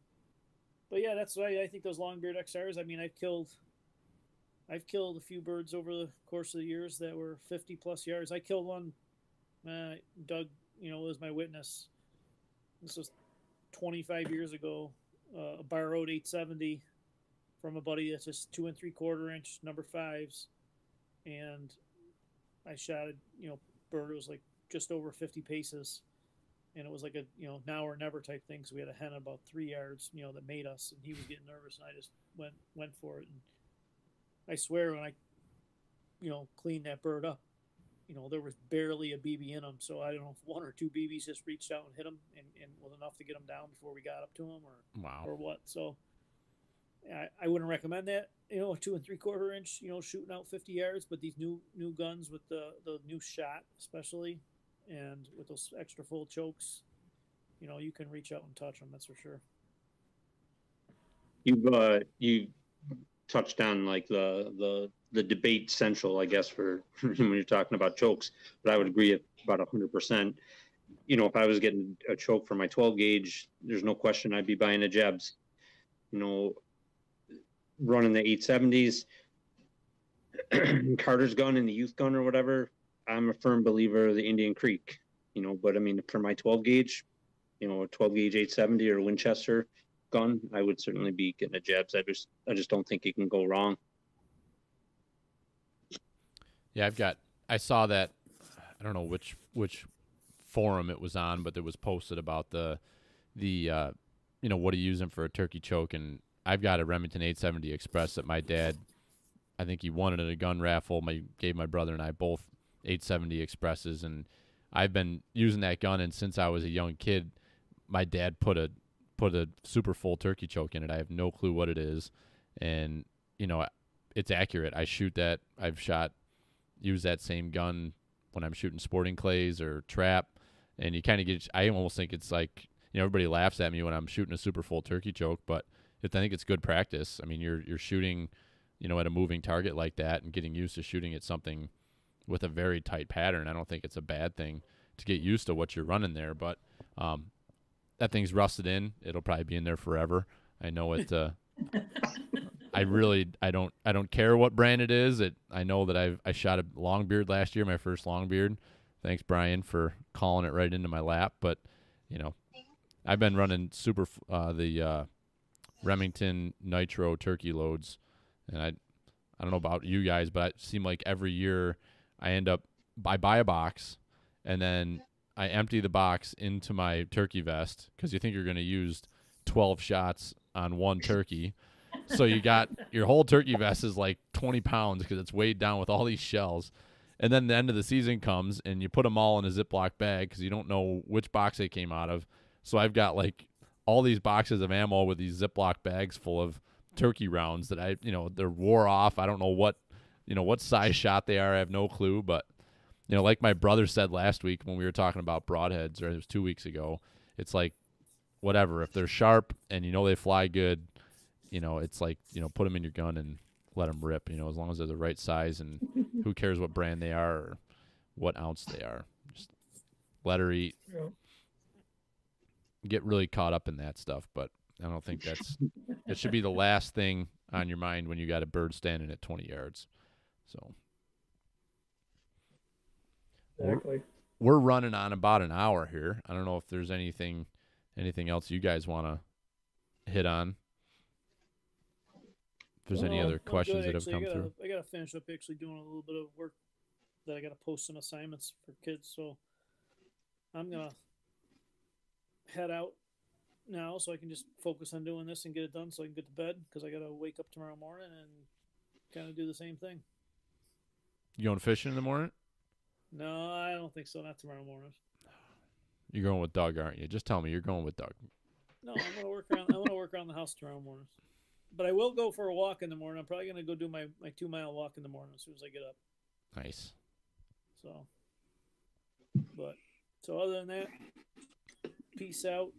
But yeah, that's why I think those Longbeard XRs. I mean, I've killed a few birds over the course of the years that were 50 plus yards. I killed one. Doug, was my witness. This was 25 years ago. A Barrowed 870 from a buddy that's just 2 3/4 inch number 5s, and I shot a bird. It was like just over 50 paces, and it was like a now or never type thing. So we had a hen about 3 yards, that made us, and he was getting nervous, and I just went for it. And I swear when I cleaned that bird up, there was barely a BB in him. So I don't know if 1 or 2 BBs just reached out and hit him and was enough to get him down before we got up to him, or what. So I wouldn't recommend that. A 2 3/4 inch, shooting out 50 yards. But these new guns with the new shot, especially, and with those extra full chokes, you can reach out and touch them. That's for sure. you touched on like the debate central, I guess, for when you're talking about chokes. But I would agree at about 100%. You know, if I was getting a choke for my 12 gauge, there's no question I'd be buying a Jebs. You know, running the 870s, Carter's gun and the youth gun or whatever. I'm a firm believer of the Indian Creek. You know, but I mean, for my 12 gauge, you know, a 12 gauge 870 or Winchester gun, I would certainly be getting a Jebs. I just don't think you can go wrong. Yeah, I saw that, I don't know which forum it was on, but it was posted about the you know, what are you using for a turkey choke, and I've got a Remington 870 Express that my dad, I think he won it at a gun raffle. Gave my brother and I both 870 Expresses, and I've been using that gun, and since I was a young kid, my dad put a super full turkey choke in it. I have no clue what it is, and you know, it's accurate. I shoot that. Use that same gun when I'm shooting sporting clays or trap, and you kind of get. I almost think it's like, you know, everybody laughs at me when I'm shooting a super full turkey choke, but I think it's good practice. I mean, you're shooting, you know, at a moving target like that and getting used to shooting at something with a very tight pattern. I don't think it's a bad thing to get used to what you're running there, but that thing's rusted in. It'll probably be in there forever. I know it. I don't care what brand it is. I know that I shot a Longbeard last year, my first Longbeard. Thanks, Brian, for calling it right into my lap. But you know, I've been running the Remington Nitro turkey loads, and I don't know about you guys, but it seems like every year I buy a box, and then I empty the box into my turkey vest, because you think you're going to use 12 shots on one turkey. So you got your whole turkey vest is like 20 pounds because it's weighed down with all these shells. And then the end of the season comes and you put them all in a Ziploc bag because you don't know which box they came out of. So I've got like all these boxes of ammo with these Ziploc bags full of turkey rounds that they're wore off. I don't know what size shot they are. I have no clue. But, you know, like my brother said last week when we were talking about broadheads, or it was 2 weeks ago, it's like, whatever. If they're sharp and you know they fly good, you know, it's like, you know, put them in your gun and let them rip, you know, as long as they're the right size, and who cares what brand they are or what ounce they are. Just let her eat. Yeah. Get really caught up in that stuff, but I don't think it should be the last thing on your mind when you got a bird standing at 20 yards. So Exactly. we're running on about an hour here. I don't know if there's anything else you guys want to hit on. If there's any other questions that have come through. I gotta finish up actually doing a little bit of work that I gotta post some assignments for kids, so I'm gonna head out now so I can just focus on doing this and get it done so I can get to bed, because I gotta wake up tomorrow morning and kind of do the same thing. You going fishing in the morning? No, I don't think so. Not tomorrow morning. You're going with Doug, aren't you? Just tell me you're going with Doug. No, I'm gonna work around the house tomorrow morning. But I will go for a walk in the morning. I'm probably going to go do my 2-mile walk in the morning as soon as I get up. Nice. So other than that, peace out.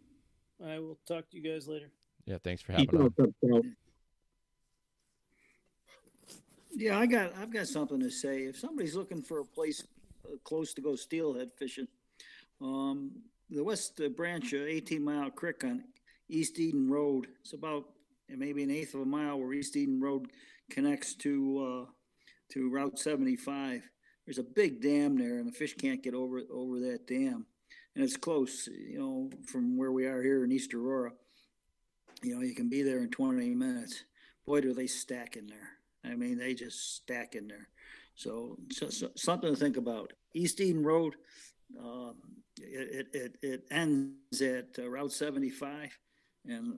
I will talk to you guys later. Yeah, thanks for having on. Yeah, I've got something to say. If somebody's looking for a place close to go steelhead fishing, the West Branch 18-mile creek on East Eden Road, it's about maybe an eighth of a mile where East Eden Road connects to Route 75. There's a big dam there, and the fish can't get over that dam. And it's close, you know, from where we are here in East Aurora. You know, you can be there in 20 minutes. Boy, do they stack in there. I mean, they just stack in there. So something to think about. East Eden Road, it ends at Route 75. And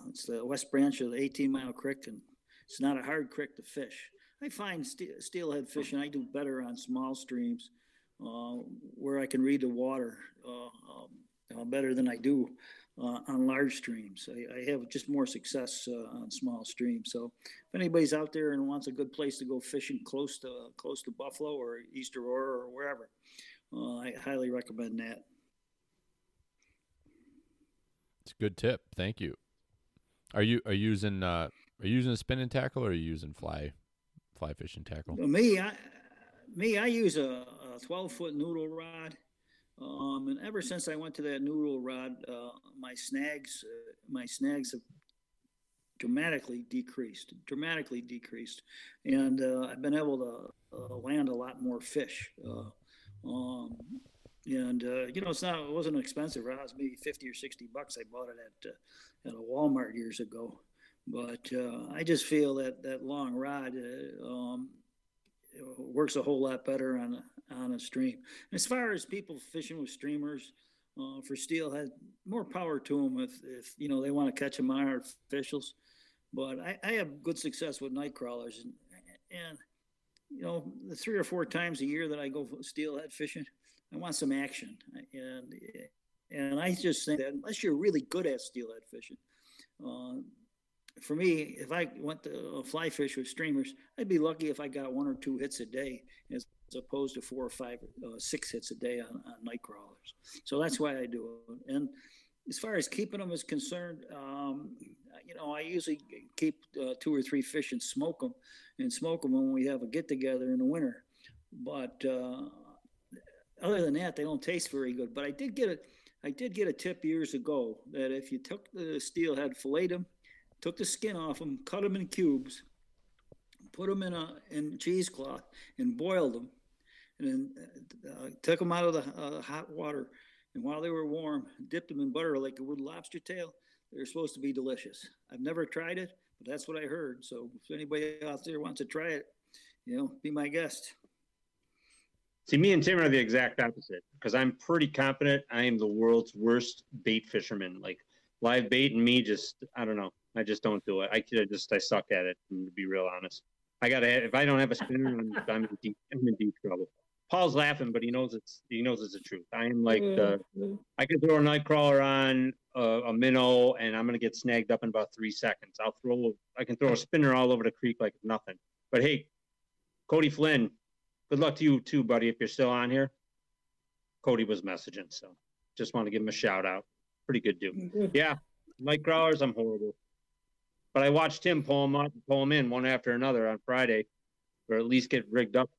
it's the West Branch of the 18-mile creek, and it's not a hard creek to fish. I find steelhead fishing, I do better on small streams where I can read the water better than I do on large streams. I have just more success on small streams. So if anybody's out there and wants a good place to go fishing close to Buffalo or East Aurora or wherever, I highly recommend that. It's a good tip. Thank you. Are you using a spinning tackle, or are you using fly fishing tackle? I use a 12-foot noodle rod. And ever since I went to that noodle rod, my snags have dramatically decreased, and I've been able to land a lot more fish. It wasn't expensive. It was maybe $50 or $60. I bought it at a Walmart years ago, but I just feel that long rod works a whole lot better on a stream. As far as people fishing with streamers for steelhead, more power to them if they want to catch them on artificials. But I have good success with night crawlers, and the 3 or 4 times a year that I go steelhead fishing, I want some action, and I just think that unless you're really good at steelhead fishing, for me, if I went to fly fish with streamers, I'd be lucky if I got 1 or 2 hits a day, as opposed to 4 or 5, 6 hits a day on night crawlers. So that's why I do it. And as far as keeping them is concerned, I usually keep 2 or 3 fish and smoke them when we have a get together in the winter. But other than that, they don't taste very good. But I did get a tip years ago that if you took the steelhead, filleted them, took the skin off them, cut them in cubes, put them in cheesecloth, and boiled them, and then took them out of the hot water. And while they were warm, dipped them in butter like you would lobster tail. They're supposed to be delicious. I've never tried it, but that's what I heard. So if anybody out there wants to try it, be my guest. See, me and Tim are the exact opposite, because I'm pretty confident I am the world's worst bait fisherman. Like live bait and me, I don't know. I just don't do it. I suck at it, to be real honest. If I don't have a spinner, I'm in deep trouble. Paul's laughing, but he knows it's the truth. I am like I could throw a night crawler on a minnow, and I'm gonna get snagged up in about 3 seconds. I can throw a spinner all over the creek like nothing. But hey, Cody Flynn, good luck to you too, buddy. If you're still on here, Cody was messaging, so just want to give him a shout out. Pretty good dude. Yeah, night crawlers, I'm horrible. But I watched him pull them in one after another on Friday, or at least get rigged up,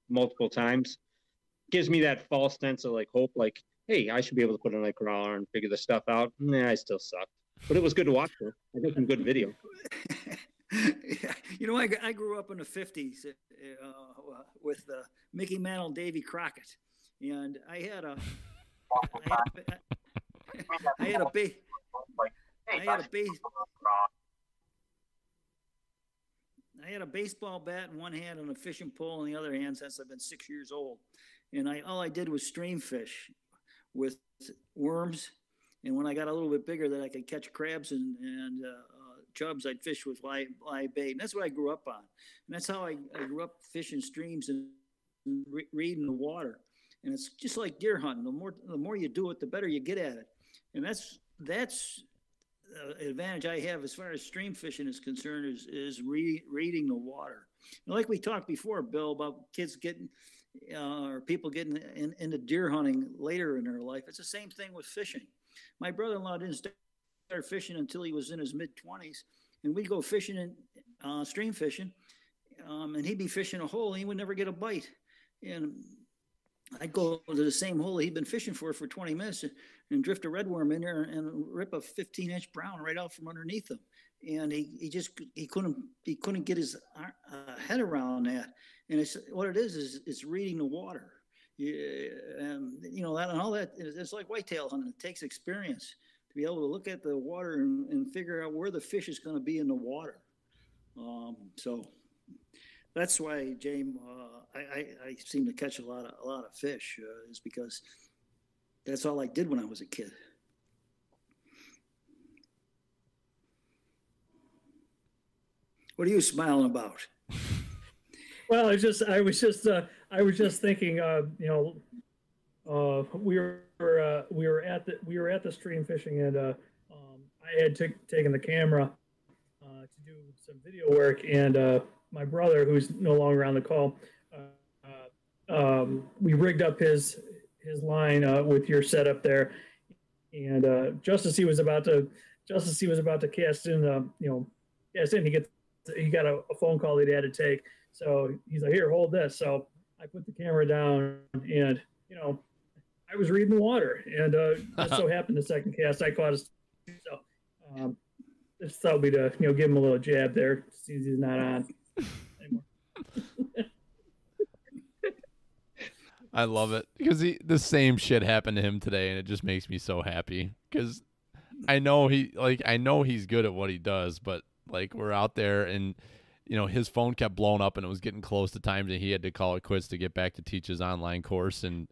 multiple times. Gives me that false sense of like hope, like, hey, I should be able to put a night crawler and figure this stuff out. Nah, I still suck. But it was good to watch her. I got some good video. I grew up in the 50s with Mickey Mantle, Davy Crockett, and I had a baseball bat in one hand and a fishing pole in the other hand since I've been 6 years old. And all I did was stream fish with worms. And when I got a little bit bigger that I could catch crabs and chubs, I'd fish with live bait. And that's what I grew up on. And that's how I grew up fishing streams and reading the water. And it's just like deer hunting. The more you do it, the better you get at it. And that's advantage I have as far as stream fishing is concerned is reading the water. Like we talked before, Bill, about kids getting or people getting into deer hunting later in their life. It's the same thing with fishing. My brother-in-law didn't start fishing until he was in his mid-20s, and we'd go fishing and stream fishing, and he'd be fishing a hole and he would never get a bite. And I'd go to the same hole he'd been fishing for 20 minutes and drift a redworm in there and rip a 15-inch brown right out from underneath him. And he couldn't get his head around that. And what it is reading the water. That and all that. It's like whitetail hunting. It takes experience to be able to look at the water and figure out where the fish is going to be in the water. So that's why, James, I seem to catch a lot of fish is because that's all I did when I was a kid. What are you smiling about? Well, I was just thinking, we were at the stream fishing, and I had taken the camera to do some video work, and my brother, who's no longer on the call, we rigged up his line with your setup there, and just as he was about to just as he was about to cast in, he got a phone call that he had to take. So he's like, "Here, hold this." So I put the camera down, and I was reading the water, and just so happened the second cast I caught his. So just thought we'd give him a little jab there since he's not on anymore. I love it because the same shit happened to him today, and it just makes me so happy because I know he's good at what he does, but like we're out there and his phone kept blowing up and it was getting close to times and he had to call it quits to get back to teach his online course and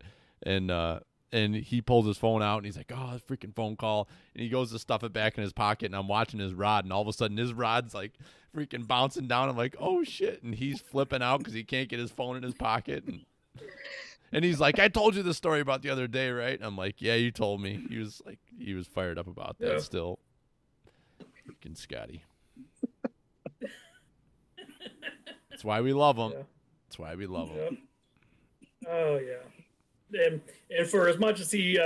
he pulls his phone out and he's like, "Oh, this freaking phone call," and he goes to stuff it back in his pocket and I'm watching his rod and all of a sudden his rod's like freaking bouncing down. I'm like, "Oh shit," and he's flipping out because he can't get his phone in his pocket and he's like, "I told you the story about the other day, right?" And I'm like, "Yeah, you told me." He was fired up about that still. Freaking Scotty. That's why we love him. Yeah. That's why we love him. Yep. Oh yeah. And for as much as he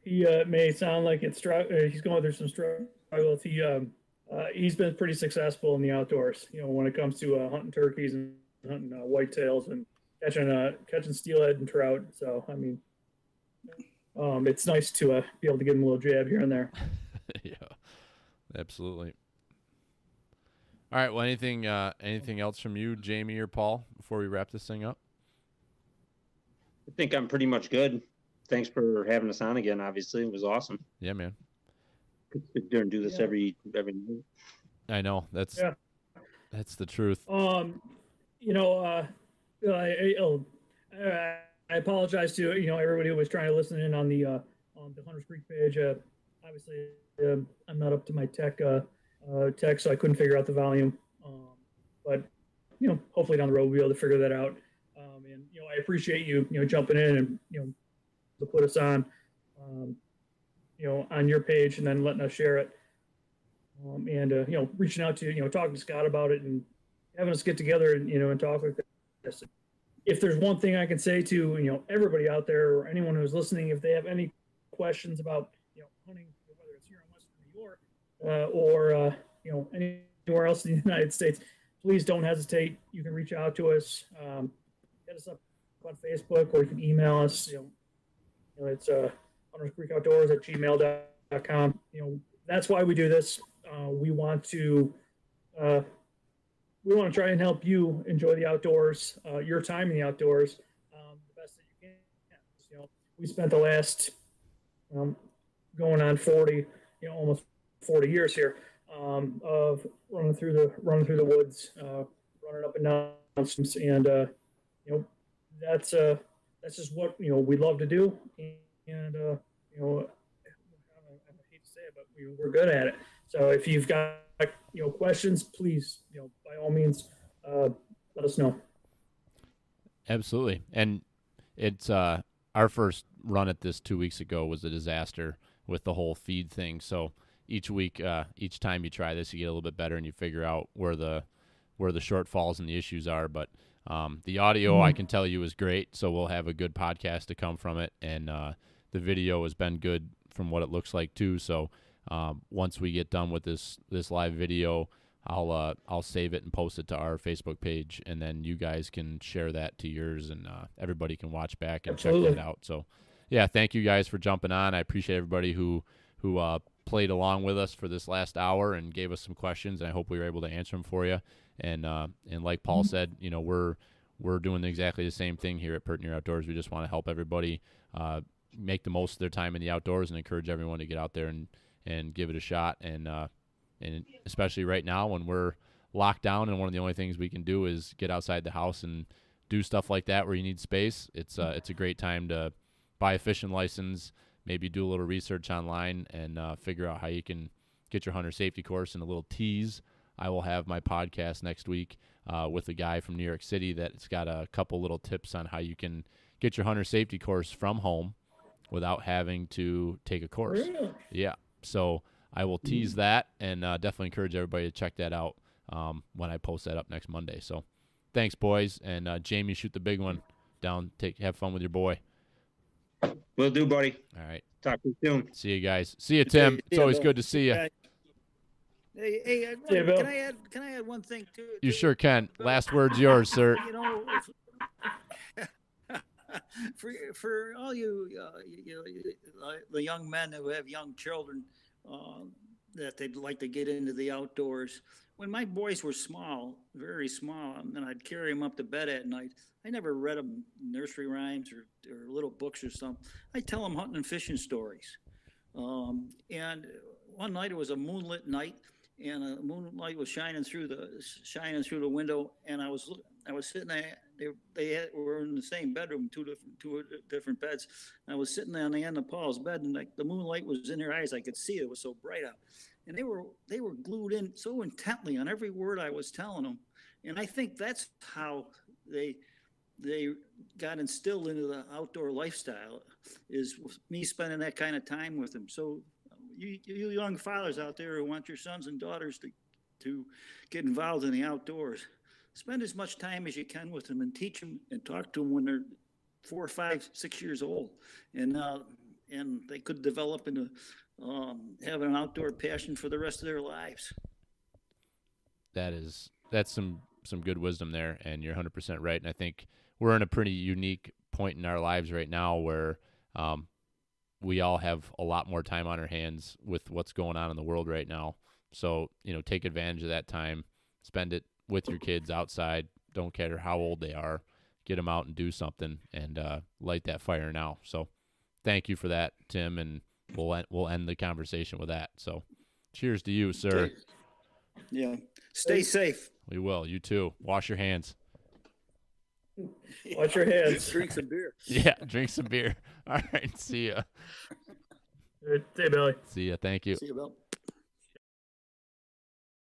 may sound like he's going through some struggles, he's been pretty successful in the outdoors. When it comes to hunting turkeys and hunting whitetails and catching steelhead and trout. So I mean, it's nice to be able to give him a little jab here and there. Yeah, absolutely. All right. Well, anything else from you, Jamie or Paul, before we wrap this thing up? I think I'm pretty much good. Thanks for having us on again. Obviously, it was awesome. Yeah, man. Could sit there and do this every night. I know that's the truth. I apologize to everybody who was trying to listen in on the Hunters Creek page. Obviously, I'm not up to my tech, so I couldn't figure out the volume. But hopefully down the road we'll be able to figure that out. And I appreciate you jumping in and to put us on on your page and then letting us share it. And reaching out to talking to Scott about it and having us get together and and talk like this. If there's one thing I can say to everybody out there or anyone who's listening, if they have any questions about hunting, whether it's here in Western New York or anywhere else in the United States, please don't hesitate. You can reach out to us, hit us up on Facebook, or you can email us. It's hunterscreekoutdoors@gmail.com. That's why we do this. We want to try and help you enjoy the outdoors, your time in the outdoors, the best that you can. We spent the last going on 40, almost 40 years here of running through the woods, running up and down, and that's just what we love to do, and I hate to say it, but we're good at it. So if you've got questions, please by all means let us know. Absolutely. And it's our first run at this 2 weeks ago was a disaster with the whole feed thing. So each week, each time you try this, you get a little bit better and you figure out where the shortfalls and the issues are. But the audio, I can tell you, is great. So we'll have a good podcast to come from it. And the video has been good from what it looks like too. So once we get done with this live video, I'll save it and post it to our Facebook page, and then you guys can share that to yours, and everybody can watch back and check that out. So, yeah, thank you guys for jumping on. I appreciate everybody who played along with us for this last hour and gave us some questions, and I hope we were able to answer them for you. And like Paul said, we're doing exactly the same thing here at Pert Near Outdoors. We just want to help everybody make the most of their time in the outdoors and encourage everyone to get out there and give it a shot. And especially right now when we're locked down and one of the only things we can do is get outside the house and do stuff like that where you need space, it's a great time to buy a fishing license, maybe do a little research online and figure out how you can get your hunter safety course. And a little tease, I will have my podcast next week with a guy from New York City that's got a couple little tips on how you can get your hunter safety course from home without having to take a course. Really? Yeah. So I will tease that and definitely encourage everybody to check that out when I post that up next Monday. So thanks, boys. And Jamie, shoot the big one down. Have fun with your boy. Will do, buddy. All right. Talk to you soon. See you guys. See you, Tim. It's always good to see you. Yeah, Bill. Can I add one thing too? You sure can. Last word's yours, sir. You know, for all you, the young men who have young children that they'd like to get into the outdoors. When my boys were small, very small, and I'd carry them up to bed at night, I never read them nursery rhymes or little books or something. I tell them hunting and fishing stories. And one night it was a moonlit night, and a moonlight was shining through the window, and I was sitting there. They were in the same bedroom, two different beds. And I was sitting on the end of Paul's bed, and the moonlight was in their eyes. I could see it was so bright out, and they were glued in so intently on every word I was telling them. And I think that's how they got instilled into the outdoor lifestyle, is me spending that kind of time with them. So you young fathers out there who want your sons and daughters to get involved in the outdoors, spend as much time as you can with them and teach them and talk to them when they're 4, 5, 6 years old, and they could develop into have an outdoor passion for the rest of their lives. That's some good wisdom there, and you're 100% right. And I think we're in a pretty unique point in our lives right now where we all have a lot more time on our hands with what's going on in the world right now. So, take advantage of that time, spend it with your kids outside. Don't care how old they are, get them out and do something, and light that fire now. So thank you for that, Tim, and we'll end the conversation with that. So cheers to you, sir. Okay. Yeah. Stay safe. We will. You too. Wash your hands. Wash your hands. Drink some beer. Yeah, drink some beer. All right. See ya. See you, Billy. See ya. Thank you. See you, Bill.